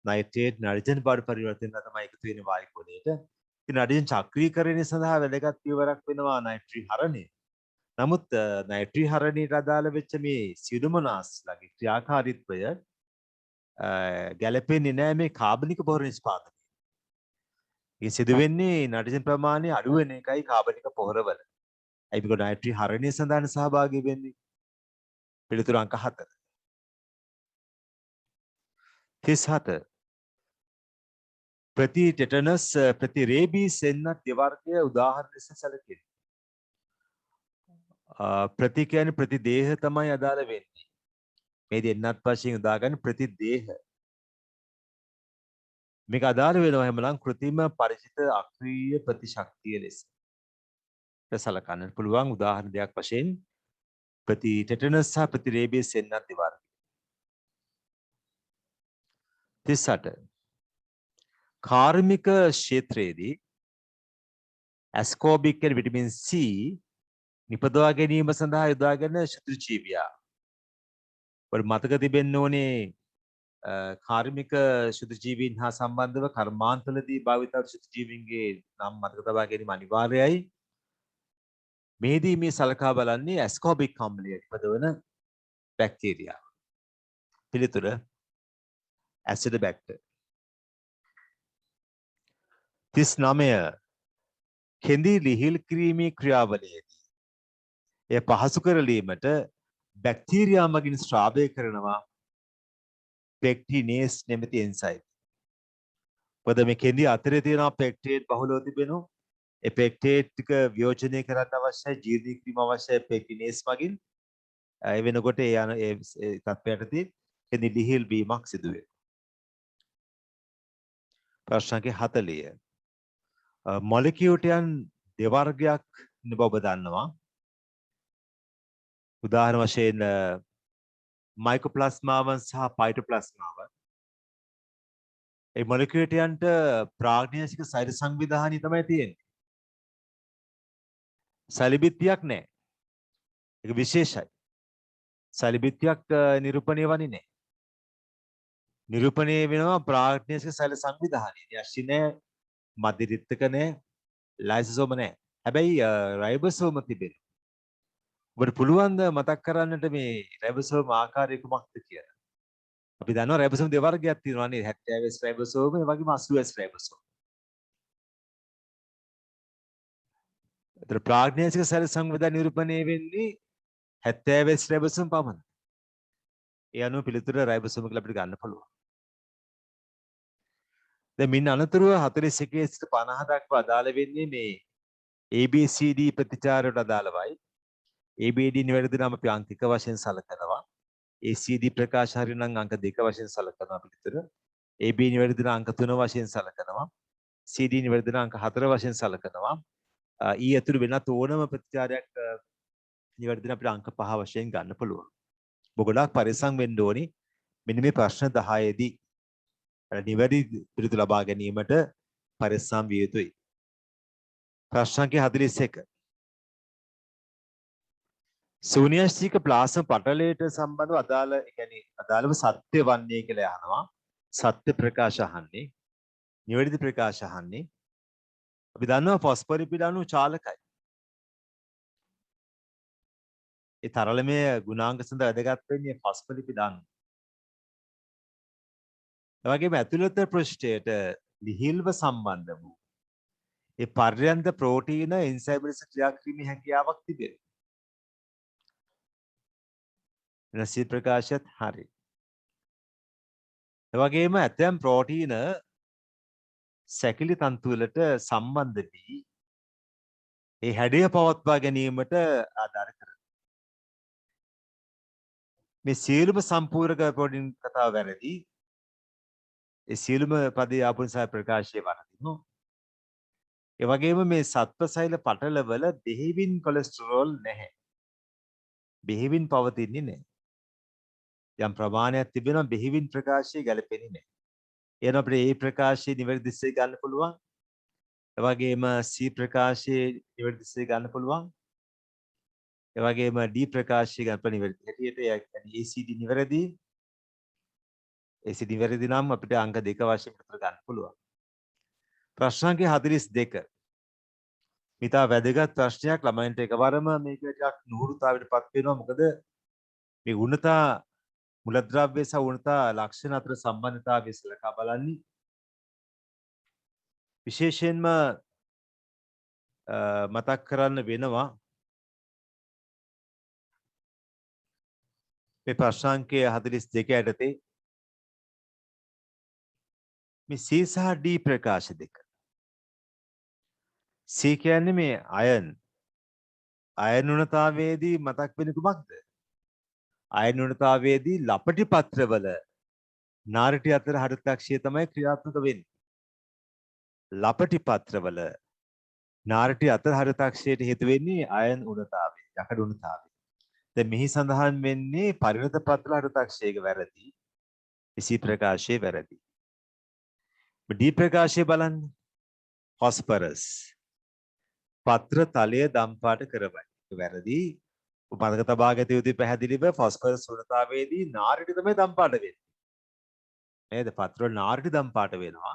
නයිට්‍රේට් නයිට්‍රජන් බවට පරිවර්තනය තමයි එකතු වෙන්නේ වායු ගෝලයට. ඉතින් නයිට්‍රජන් චක්‍රීකරණය සඳහා වැදගත් පියවරක් වෙනවා නයිට්‍රි හරණය. නමුත් නයිට්‍රි හරණයට අදාළ වෙච්ච මේ සියුඩෝමොනාස් ලගේ ක්‍රියාකාරීත්වය ගැලපෙන්නේ නැහැ මේ කාබනික පොහොර නිෂ්පාදනය. ඒ සිදු වෙන්නේ නයිට්‍රජන් ප්‍රමාණය අඩු වෙන එකයි කාබනික පොහොරවල. ඒ විදිහට නයිට්‍රි හරණය සඳහා සහභාගී වෙන්නේ. පිළිතුරු අංක 4. 37 ප්‍රති ටෙටනස් ප්‍රති රේබීස් එන්නත් දෙවර්ගය උදාහරණ ලෙස සැලකෙනවා. ප්‍රති කියන්නේ ප්‍රති දේහ තමයි අදාළ වෙන්නේ. මේ දෙන්නත් වශයෙන් උදාගන්න ප්‍රති දේහ. මේක අදාළ වෙනවා එහෙමනම් කෘත්‍රිම පරිචිත අක්‍රීය ප්‍රතිශක්තිය ලෙස. සලකන්න පුළුවන් උදාහරණ දෙයක් වශයෙන් ප්‍රති ටෙටනස් සහ ප්‍රති රේබීස් එන්නත් දෙවර්ගය. 38 කාර්මික ක්ෂේත්‍රයේදී ඇස්කෝබික් කියන විටමින් C නිපදවා ගැනීම සඳහා යොදාගෙන ශුද්‍රජීවියා ඔබ මතක තිබෙන්න ඕනේ කාර්මික ශුද්ධජීවීන් හා සම්බන්ධව කර්මාන්තවලදී භාවිත ශුද්ධජීවීන්ගේ නම් මතක තබා ගැනීම අනිවාර්යයි. මේදී මේ සලකා බලන්නේ ඇස්කෝබික් අම්ලය නිපදවන බැක්ටීරියා. පිළිතුර ඇසිඩෝබැක්ටර්. 39 කෙඳි ලිහිල් කිරීමේ ක්‍රියාවලියේදී එය පහසු කරලීමට බැක්ටීරියා මගින් ස්ත්‍රාවය කරනවා පෙක්ටිනේස් නැමැති එන්සයිම්. මොකද මේ කෙඳි අතරේ තියෙනවා පෙක්ටේට් බහුලව තිබෙනවා. ඒ පෙක්ටේට් ටික වියෝජනය කරන්න අවශ්‍යයි, ජීර්ණය කිරීම අවශ්‍යයි පෙක්ටිනේස් මගින්. ඒ වෙනකොට ඒ යන ඒ තත්ත්වයටදී කෙඳි ලිහිල් වීමක් සිදු වෙනවා. ප්‍රශ්න 40. මොලිකියුටයන් දෙවර්ගයක් බව ඔබ දන්නවා. උදාහරණ වශයෙන් මයිකෝප්ලාස්මාවන් සහ පයිටෝප්ලාස්මාවන්. ඒ මොලිකියුටයන්ට ප්‍රාග්ඥාසික සෛර සංවිධානය තමයි තියෙන්නේ. සැලිබිත්තියක් නැහැ. ඒක විශේෂයි. සැලිබිත්තියක් නිරූපණය වන්නේ නැහැ. නිරූපණය වෙනවා ප්‍රාග්ඥාසික සෛර සංවිධානය. යෂ්ටි නැහැ, මධ්‍යරික්තක නැහැ, ලයිසෝම නැහැ. හැබැයි රයිබෝසෝම තිබෙනවා. ඔබට පුළුවන් ද මතක් කරන්නට මේ රයිබෝසෝම ආකාරය කුමක්ද කියලා? අපි දන්නවා රයිබෝසෝම දෙවර්ගයක් තියෙනවා නේද? 70S රයිබෝසෝම, ඒ වගේම 80S රයිබෝසෝම. ඒතර ප්‍රාග්ඥාසික සෛර සංවිධානය නිරූපණය වෙන්නේ 70S රයිබෝසෝම පමණයි. ඒ අනුව පිළිතුර රයිබෝසෝම කියලා අපිට ගන්න පුළුවන්. දැන් මින් අනතුරුව 41 සිට 50 දක්වා අදාළ වෙන්නේ මේ ABCD ප්‍රතිචාරයට අදාළවයි. ABD නිවැරදි නම් අපි අංක 1 වශයෙන් සලකනවා. ACD ප්‍රකාශ හරි නම් අංක 2 වශයෙන් සලකනවා පිළිතුර. AB නිවැරදි නම් අංක 3 වශයෙන් සලකනවා. CD නිවැරදි නම් අංක 4 වශයෙන් සලකනවා. E ඇතුළු වෙනත් ඕනම ප්‍රතිචාරයක් නිවැරදි නම් අපිට අංක 5 වශයෙන් ගන්න පුළුවන්. ඔබ ගොඩාක් පරිස්සම් වෙන්න ඕනි. මෙන්න මේ ප්‍රශ්න 10 දී නිවැරදි පිළිතුර ලබා ගැනීමට පරිස්සම් විය යුතුයි. ප්‍රශ්න 41. ශූන්‍යස්ථික ප්ලාස්ම පටලයට සම්බන්ධව අදාළව සත්‍ය වන්නේ කියලා අහනවා. සත්‍ය ප්‍රකාශ අහන්නේ. නිවැරදි ප්‍රකාශ අහන්නේ. අපි දන්නවා ෆොස්ෆරිපිඩ අණු චාලකයි. ඒ තරලමය ගුණාංග සඳහා වැදගත් වෙන්නේ ෆොස්ෆරිපිඩ අණු. ඒ වගේම ඇතුළත පෘෂ්ඨයට ලිහිල්ව සම්බන්ධ වූ ඒ පර්යන්ත ප්‍රෝටීන එන්සයිම් ලෙස ක්‍රියා කිරීමේ හැකියාවක් තිබෙනවා. රසී ප්‍රකාශයත් හරි. ඒ වගේම ඇතැම් ප්‍රෝටීන සැකිලි තන්තු වලට සම්බන්ධ වී ඒ හැඩය පවත්වා ගැනීමට ආධාර කරනවා. මේ සියලුම සම්පූර්ණක ප්‍රෝටීන් කතාව වැරදි. ඒ සියලුම පදේ ආපු නිසා ප්‍රකාශය වරදිනවා. ඒ වගේම මේ සත්ව සෛල පටලවල බෙහෙවින් කොලෙස්ටරෝල් නැහැ. බෙහෙවින් පවතින්නේ නැහැ. යම් ප්‍රමාණයක් තිබෙනවා බෙහෙවින් ප්‍රකාශය ගැලපෙන්නේ නැහැ. එන අපිට A ප්‍රකාශය නිවැරදි දිශේ ගන්න පුළුවන්. ඒ වගේම C ප්‍රකාශය නිවැරදි දිශේ ගන්න පුළුවන්. ඒ වගේම D ප්‍රකාශය ගන්න නිවැරදි හැටියට ඒ කියන්නේ ACD නිවැරදි. ACD නිවැරදි නම් අපිට අංක 2 වශයෙන් විතර ගන්න පුළුවන්. ප්‍රශ්න අංක 42. මිතා වැදගත් ප්‍රශ්නයක් ළමයින්ට එකවරම මේක ටිකක් නුහුරුතාවයටපත් වෙනවා. මොකද මේ උණතා මුලද්‍රව්‍ය සහ උණතා ලක්ෂණ අතර සම්බන්ධතාවය සලකා බලන්නේ. විශේෂයෙන්ම මතක් කරන්න වෙනවා මේ ප්‍රශ්නාංකය 42 යටතේ මේ C සහ D ප්‍රකාශ දෙක. C කියන්නේ මේ අයන් උණතාවයේදී මතක් වෙන කුමක්ද? අයන් උණතාවයේදී ලපටි පත්‍රවල නාරටි අතර හරිතාක්ෂය තමයි ක්‍රියාත්මක වෙන්නේ. ලපටි පත්‍රවල නාරටි අතර හරිතාක්ෂයට හේතු වෙන්නේ අයන් උණතාවය, යකඩ උණතාවය. දැන් මෙහි සඳහන් වෙන්නේ පරිණත පත්‍ර හරිතාක්ෂයක වැරදි. C ප්‍රකාශයේ වැරදි. D ප්‍රකාශය බලන්න. ෆොස්ෆරස් පත්‍ර තලය දම්පාට කරවයි. වැරදි. මතක තබා ගත යුතු පැහැදිලිව ෆොස්ෆරස් ශූන්‍යතාවයේදී නාරිට තමයි දම් පාට වෙන්නේ. නේද? පත්‍ර වල නාරිට දම් පාට වෙනවා.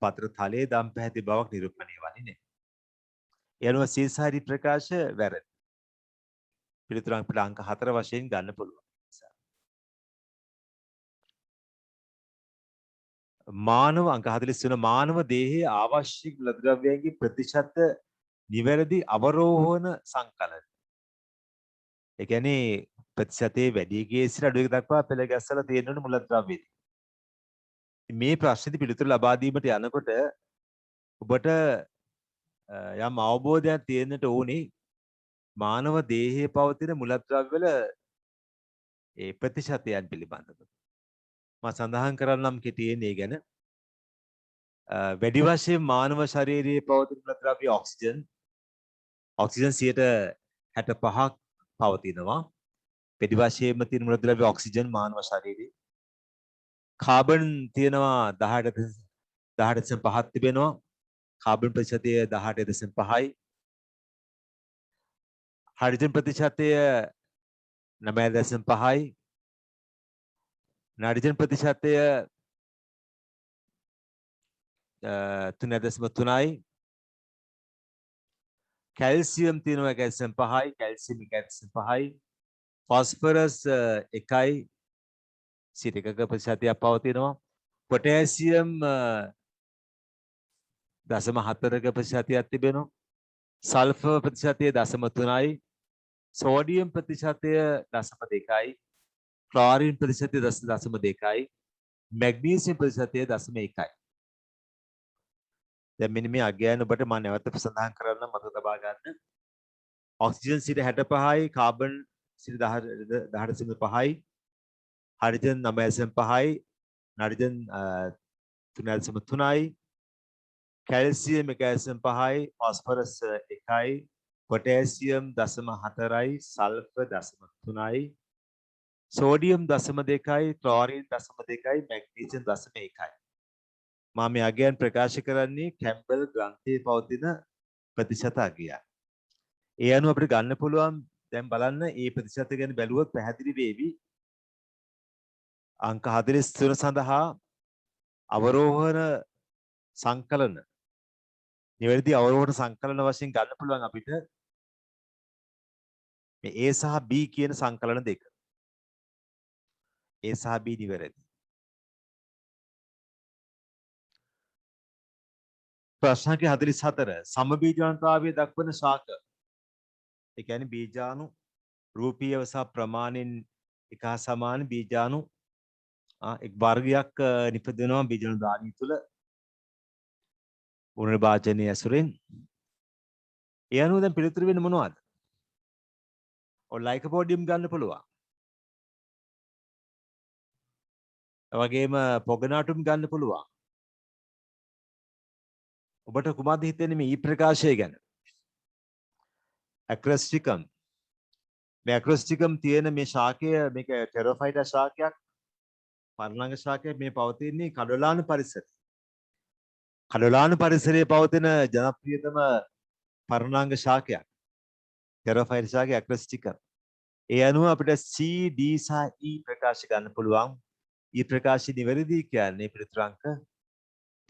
පත්‍ර තලයේ දම් පැහැති බවක් නිරූපණය වන්නේ නැහැ. ඒ අනුව සීසාරි ප්‍රකාශ වැරදි. පිළිතුර අපිට අංක 4 වශයෙන් ගන්න පුළුවන්. මානව අංක 43 මානව දේහයේ අවශ්‍ය මූලද්‍රව්‍යයන්ගේ ප්‍රතිශත නිවැරදි අවරෝහණ සංකලන. ඒ කියන්නේ ප්‍රතිශතයේ වැඩි එකේ සිට අඩු එක දක්වා පෙළ ගැස්සලා තියෙන මූලද්‍රව්‍යදී. මේ ප්‍රශ්නේදී පිළිතුරු ලබා දීමට යනකොට ඔබට යම් අවබෝධයක් තියෙන්නට ඕනේ මානව දේහයේ පවතින මූලද්‍රව්‍ය වල ඒ ප්‍රතිශතයන් පිළිබඳව. මම සඳහන් කරන්නම් කෙටියෙන් ඒ ගැන. වැඩි වශයෙන් මානව ශරීරයේ පවතින මූලද්‍රව්‍ය ඔක්සිජන් 65%ක් පවතිනවා. වැඩි වශයෙන්ම තියෙන මූලද්‍රව්‍ය ඔක්සිජන් මානව ශරීරයේ. කාබන් තියෙනවා 18.5ක් තිබෙනවා. කාබන් ප්‍රතිශතය 18.5යි. හයිඩ්‍රජන් ප්‍රතිශතය 9.5යි. නයිට්‍රජන් ප්‍රතිශතය 3.3යි. කැල්සියම් තියෙනවා 1.5යි. කැල්සියම් 1.5යි. ෆොස්ෆරස් 1යි. සිට එකක ප්‍රතිශතයක් පවතිනවා. පොටෑසියම් 0.4ක ප්‍රතිශතයක් තිබෙනවා. සල්ෆර් ප්‍රතිශතය 0.3යි. සෝඩියම් ප්‍රතිශතය 0.2යි. ක්ලෝරින් ප්‍රතිශතය 0.2යි. මැග්නීසියම් ප්‍රතිශතය 0.1යි. දැන් මෙන්න මේ අගයන් ඔබට මම නැවත සඳහන් කරන්න මතක තබා ගන්න. ඔක්සිජන් 65යි, කාබන් 18.5යි, හයිඩ්‍රජන් 9.5යි, නයිට්‍රජන් 3.3යි, කැල්සියම් 1.5යි, ෆොස්ෆරස් 1යි, පොටෑසියම් 0.4යි, සල්ෆර් 0.3යි, සෝඩියම් 0.2යි, ක්ලෝරින් 0.2යි, මැග්නීසියම් 0.1යි. මම මේ අගයන් ප්‍රකාශ කරන්නේ කැම්බල් ග්‍රන්ථයේ පවතින ප්‍රතිශත අගයන්. ඒ අනුව අපිට ගන්න පුළුවන් දැන් බලන්න මේ ප්‍රතිශත ගැන බැලුවොත් පැහැදිලි වේවි. අංක 43 සඳහා අවරෝහණ සංකලන නිවැරදි අවරෝහණ සංකලන වශයෙන් ගන්න පුළුවන් අපිට මේ A සහ B කියන සංකලන දෙක. A සහ B නිවැරදි. ප්‍රශ්න සංඛ්‍යා 44 සමබීජවන්තතාවය දක්වන ශාක. ඒ කියන්නේ බීජාණු රූපීයව සහ ප්‍රමාණයෙන් එක හා සමාන බීජාණු එක් වර්ගයක් නිපදවනවා බීජාණු ධානී තුල පුනර්භාජනයේ ඇසුරෙන්. ඒ අනුව දැන් පිළිතුරු වෙන්නේ මොනවද? ඔය ලයිකෝපෝඩියම් ගන්න පුළුවන්. ඒ වගේම පොගනාටුම් ගන්න පුළුවන්. ඔබට කුමක්ද හිතෙන්නේ මේ ප්‍රකාශය ගැන? ඇක්‍රොස්ටිකම්. මේ ඇක්‍රොස්ටිකම් තියෙන මේ ශාකය මේක ටෙරොෆයිටා ශාකයක්. පර්ණාංග ශාකයක් මේ පවතින්නේ කඩොලාන පරිසරයේ. කඩොලාන පරිසරයේ පවතින ජනප්‍රියතම පර්ණාංග ශාකයක්. ටෙරොෆයිටා ශාකය ඇක්‍රොස්ටිකම්. ඒ අනුව අපිට C, D සහ E ප්‍රකාශ ගන්න පුළුවන්. E ප්‍රකාශය නිවැරදි කියන්නේ පිළිතුරු අංක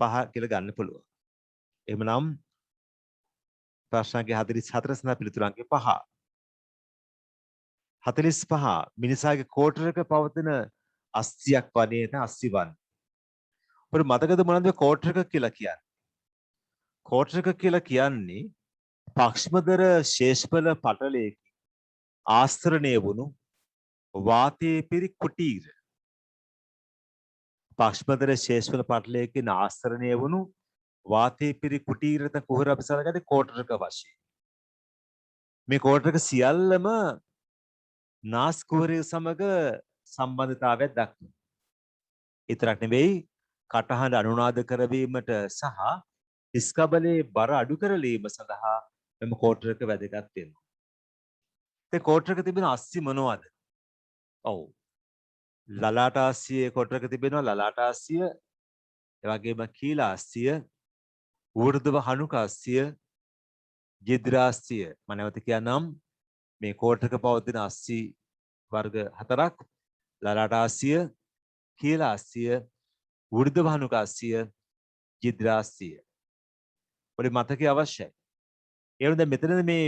5 කියලා ගන්න පුළුවන්. එහෙමනම් ප්‍රශ්න සංඛ්‍යා 44 සඳහා පිළිතුරු අංක 5. 45 මිනිසාගේ කෝටරයක පවතින අස්සියක් වනේ නැත්නම් අස්සි වන්. ඔබට මතකද මොනවද කෝටරයක කියලා කියන්නේ? කෝටරයක කියලා කියන්නේ පක්ෂමදර ශේෂ්පල පටලයක ආස්තරණය වුණු වාතයේ පිරි කුටීර. පක්ෂමදර ශේෂ්පල පටලයකින් ආස්තරණය වුණු වාතයේ පිරි කුටීරත කුහර අපි සලකන්නේ කෝටරක වශයෙන්. මේ කෝටරක සියල්ලම නාස් කුහරය සමග සම්බන්ධතාවයක් දක්වනවා. විතරක් නෙවෙයි කටහඬ අනුනාද කරවීමට සහ ඉස්කබලේ බර අඩු කරලීම සඳහා මෙම කෝටරක වැදගත් වෙනවා. ඒ කෝටරක තිබෙන අස්සි මොනවද? ඔව්. ලලාටාස්සියේ කෝටරක තිබෙනවා ලලාටාස්සිය, ඒ වගේම කීලාස්සිය, ඌර්ධව හනුකාස්සිය, ජිද්‍රාස්සිය. මම නැවත කියන්නම් මේ කෝට්ටක පවතින අස්සි වර්ග 4ක් ලලාට අස්සිය, කියලා අස්සිය, වෘද්ධ භානුක අස්සිය, ජිද්‍රාස්සිය. පොඩි මතකය අවශ්‍යයි. ඒ වුණා දැන් මෙතනද මේ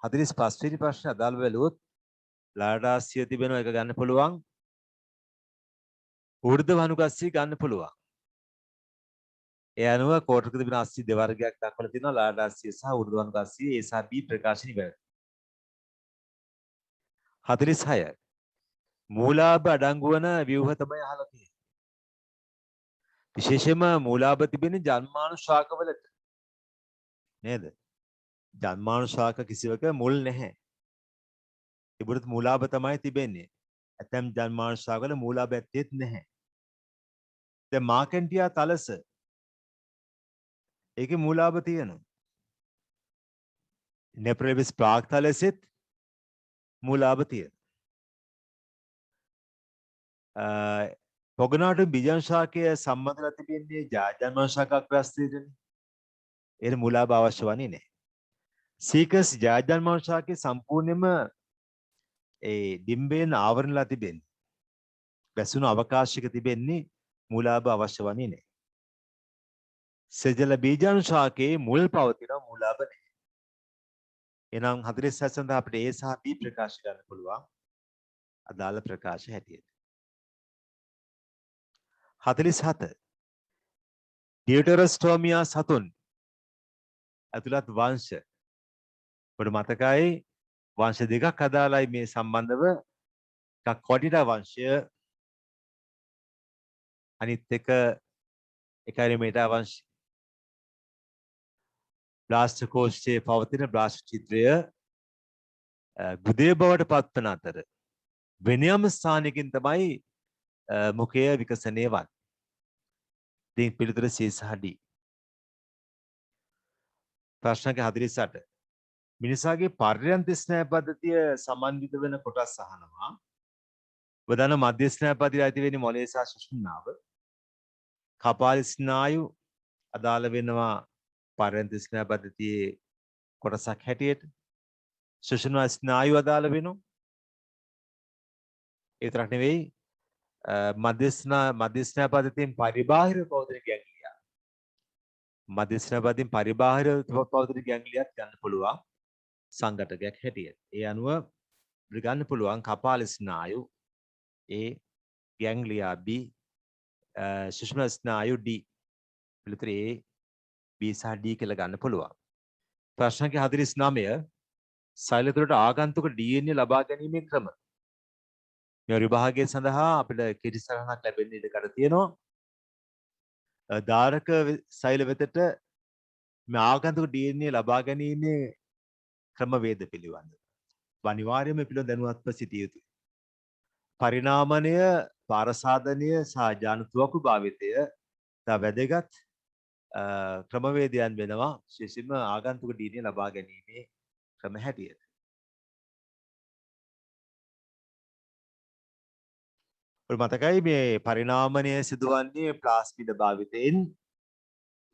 45 වෙනි ප්‍රශ්නේ අදාළ බැලුවොත් ලලාට අස්සිය තිබෙනවා එක ගන්න පුළුවන්. වෘද්ධ භානුක අස්සිය ගන්න පුළුවන්. ඒ අනුව කෝට්ටක තිබෙන අස්සි දෙවර්ගයක් දක්වලා තියෙනවා ලලාට අස්සිය සහ වෘද්ධ භානුක අස්සිය A සහ B ප්‍රකාශන ඉවරයි. 46 මූලාභ අඩංගු වන ව්‍යුහ තමයි අහලා තියෙන්නේ. විශේෂයෙන්ම මූලාභ තිබෙන්නේ ජන්මානුශාකවලට නේද? ජන්මානුශාක කිසිවක මුල් නැහැ. තිබුණත් මූලාභ තමයි තිබෙන්නේ. ඇතැම් ජන්මානුශාකවල මූලාභ ඇත්තෙත් නැහැ. දැන් මාකන්ටියා තලස ඒකේ මූලාභ තියෙනවා. නෙප්‍රෙවිස් ප්‍රාග් තලසෙත් මූලාභ තියෙනවා. පොගනාට බීජන් ශාකය සම්බන්ධලා තිබෙන්නේ ජාජන්මාන ශාක අග්‍රස්ථයටනේ. ඒ මූලාභ අවශ්‍ය වන්නේ නැහැ. සීකස් ජාජන්මාන ශාකයේ සම්පූර්ණයෙන්ම ඒ ඩිම්බයෙන් ආවරණලා තිබෙන්නේ. වැසුණු අවකාශයක තිබෙන්නේ මූලාභ අවශ්‍ය වන්නේ නැහැ. සෙජල බීජන් ශාකයේ මුල් පවතින මූලාභ නැහැ. එනම් 46 සඳහා අපිට A සහ B ප්‍රකාශ කරන්න පුළුවන්. අදාළ ප්‍රකාශ හැටියට. 47 ඩියුටරස්ටෝමියා සතුන් ඇතුළත් වංශ. ඔබට මතකයි වංශ දෙකක් අදාළයි මේ සම්බන්ධව. එකක් කොටිටා වංශය අනිත් එක එකරිමේටා වංශය. බ්ලාස්ට් කෝෂයේ පවතින බ්ලාස්ට් චිත්‍රය ගුදේ බවට පත්වන අතර වෙනයම් ස්ථානයකින් තමයි මුඛය විකසනය වන්නේ. ඉතින් පිළිතුර C සහ D. ප්‍රශ්නක 48 මිනිසාගේ පර්යන්ත ස්නායු පද්ධතිය සමන්විත වෙන කොටස් අහනවා. වදාන මධ්‍ය ස්නායු පද්ධතිය ඇති වෙන්නේ මොළයේ සහ සුෂුම්නාව. කපාල ස්නායු අදාළ වෙනවා පර්යන්ත ස්නායු පද්ධතියේ කොටසක් හැටියට. සුෂුම්නා ස්නායු අදාළ වෙනවා. ඒ විතරක් නෙවෙයි මධ්‍ය ස්නායු පද්ධතියෙන් පරිබාහිර පවතින ගැන්ග්ලියා. මධ්‍ය ස්නායු පද්ධතියෙන් පරිබාහිර පවතින ගැන්ග්ලියාත් ගන්න පුළුවන් සංඝටකයක් හැටියට. ඒ අනුව අපිට ගන්න පුළුවන් කපාල ස්නායු A, ගැන්ග්ලියා B, සුෂුම්න ස්නායු D. පිළිතුර A, B සහ D කියලා ගන්න පුළුවන්. ප්‍රශ්න 49 සෛල තුළට ආගන්තුක DNA ලබා ගැනීමේ ක්‍රම. මේ විභාගය සඳහා අපිට කෙටි සටහනක් ලැබෙන්න ඉඩකඩ තියෙනවා. ධාරක සෛල වෙතට මේ ආගන්තුක DNA ලබා ගැනීමේ ක්‍රමවේද පිළිබඳව අනිවාර්යයෙන්ම පිළිබඳ දැනුවත්ව සිටිය යුතුයි. පරිණාමණය, පාරසාධනය සහ ජානතුවකු භාවිතය තා වැදගත් ක්‍රමවේදයන් වෙනවා විශේෂයෙන්ම ආගන්තුක DNA ලබා ගැනීමේ ක්‍රම හැටියට. ඔබ මතකයි මේ පරිණාමණය සිදුවන්නේ ප්ලාස්මිඩ භාවිතයෙන්.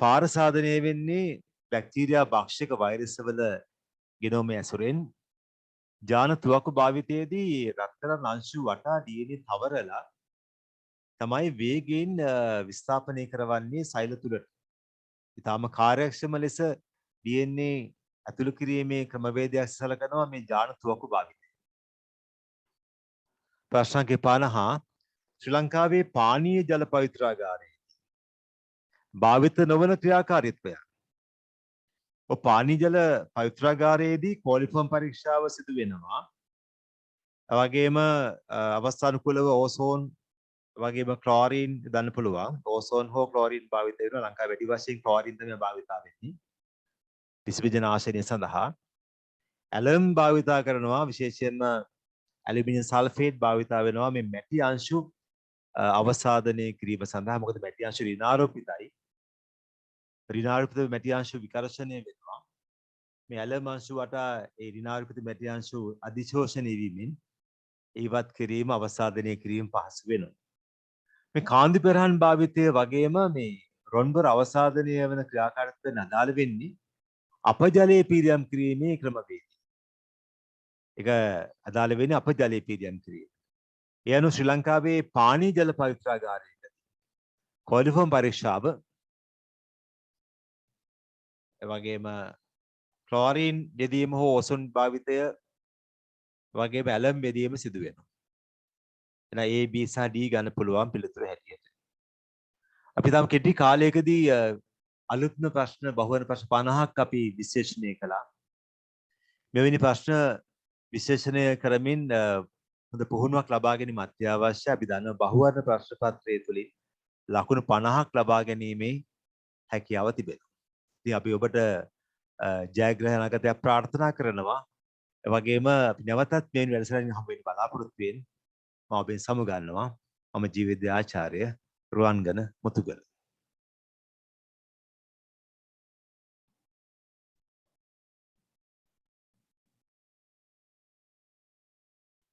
පාරසාධනය වෙන්නේ බැක්ටීරියා භක්ෂක වෛරස් වල ගෙනෝම ඇසුරෙන්. ජාන තුවක්කු භාවිතයේදී රත්තරන් අංශු වටා DNA තවරලා තමයි වේගයෙන් විස්ථාපනය කරවන්නේ සෛල තුළට. ඉතාම කාර්යක්ෂම ලෙස DNA ඇතුළු කිරීමේ ක්‍රමවේදයක් සලකනවා මේ ජාන තුවක්කු භාවිතය. ප්‍රශ්න 50 ශ්‍රී ලංකාවේ පානීය ජල පවිත්‍රාගාරයේ භාවිත නොවන ක්‍රියාකාරීත්වයක්. පානීය ජල පවිත්‍රාගාරයේදී කෝලිෆෝම් පරීක්ෂාව සිදු වෙනවා. එවැගේම අවස්ථානුකූලව ඕසෝන් වගේම ක්ලෝරින් දාන්න පුළුවන්. ඕසෝන් හෝ ක්ලෝරින් භාවිත වෙනවා. ලංකාවේ වැඩි වශයෙන් ක්ලෝරින් තමයි භාවිත වෙන්නේ. විසබීජ නාශනය සඳහා ඇලම් භාවිත කරනවා. විශේෂයෙන්ම ඇලුමිනියම් සල්ෆේට් භාවිත වෙනවා මේ මැටි අංශු අවසාදනය කිරීම සඳහා. මොකද මැටි අංශු ඍණාරෝපිතයි. ඍණාරෝපිත මැටි අංශු විකර්ෂණය වෙනවා. මේ ඇලම් අංශු වටා ඒ ඍණාරෝපිත මැටි අංශු අධිශෝෂණය වීමෙන් ඉවත් කිරීම අවසාදනය කිරීම පහසු වෙනවා. මේ කාන්දු පෙරහන් භාවිතය වගේම මේ රොන්බර් අවසාදනය වන ක්‍රියාකාරීත්වයෙන් අදාළ වෙන්නේ අපජලයේ පීරියම් කිරීමේ ක්‍රමවේදය. ඒක අදාළ වෙන්නේ අප ජලය පීඩනය කිරීම. ඒ අනුව ශ්‍රී ලංකාවේ පානීය ජල පවිත්‍රාගාරයක කොලිෆෝම් පරීක්ෂාව එවැගේම ක්ලෝරින් යෙදීම හෝ ඕසොන් භාවිතය වගේම ඇලම් යෙදීම සිදු වෙනවා. එහෙනම් A B සහ D ගන්න පුළුවන් පිළිතුර හැටියට. අපි තාම කෙටි කාලයකදී අලුත්ම ප්‍රශ්න බහුවන ප්‍රශ්න 50ක් අපි විශ්ලේෂණය කළා. මෙවැනි ප්‍රශ්න විශ්ලේෂණය කරමින් හොඳ පුහුණුවක් ලබා ගැනීම අත්‍යවශ්‍යයි. අපි දන්නවා බහුවර්ණ ප්‍රශ්න පත්‍රය තුලින් ලකුණු 50ක් ලබා ගැනීමේ හැකියාව තිබෙනවා. ඉතින් අපි ඔබට ජයග්‍රහණකට ප්‍රාර්ථනා කරනවා. ඒ වගේම අපි නැවතත් මේ වැඩසටහනින් හම්බ වෙන්න බලාපොරොත්තු වෙන්නේ. මම ඔබෙන් සමුගන්නවා. මම ජීවිත ආචාර්ය රුවන්ගන මුතුගල.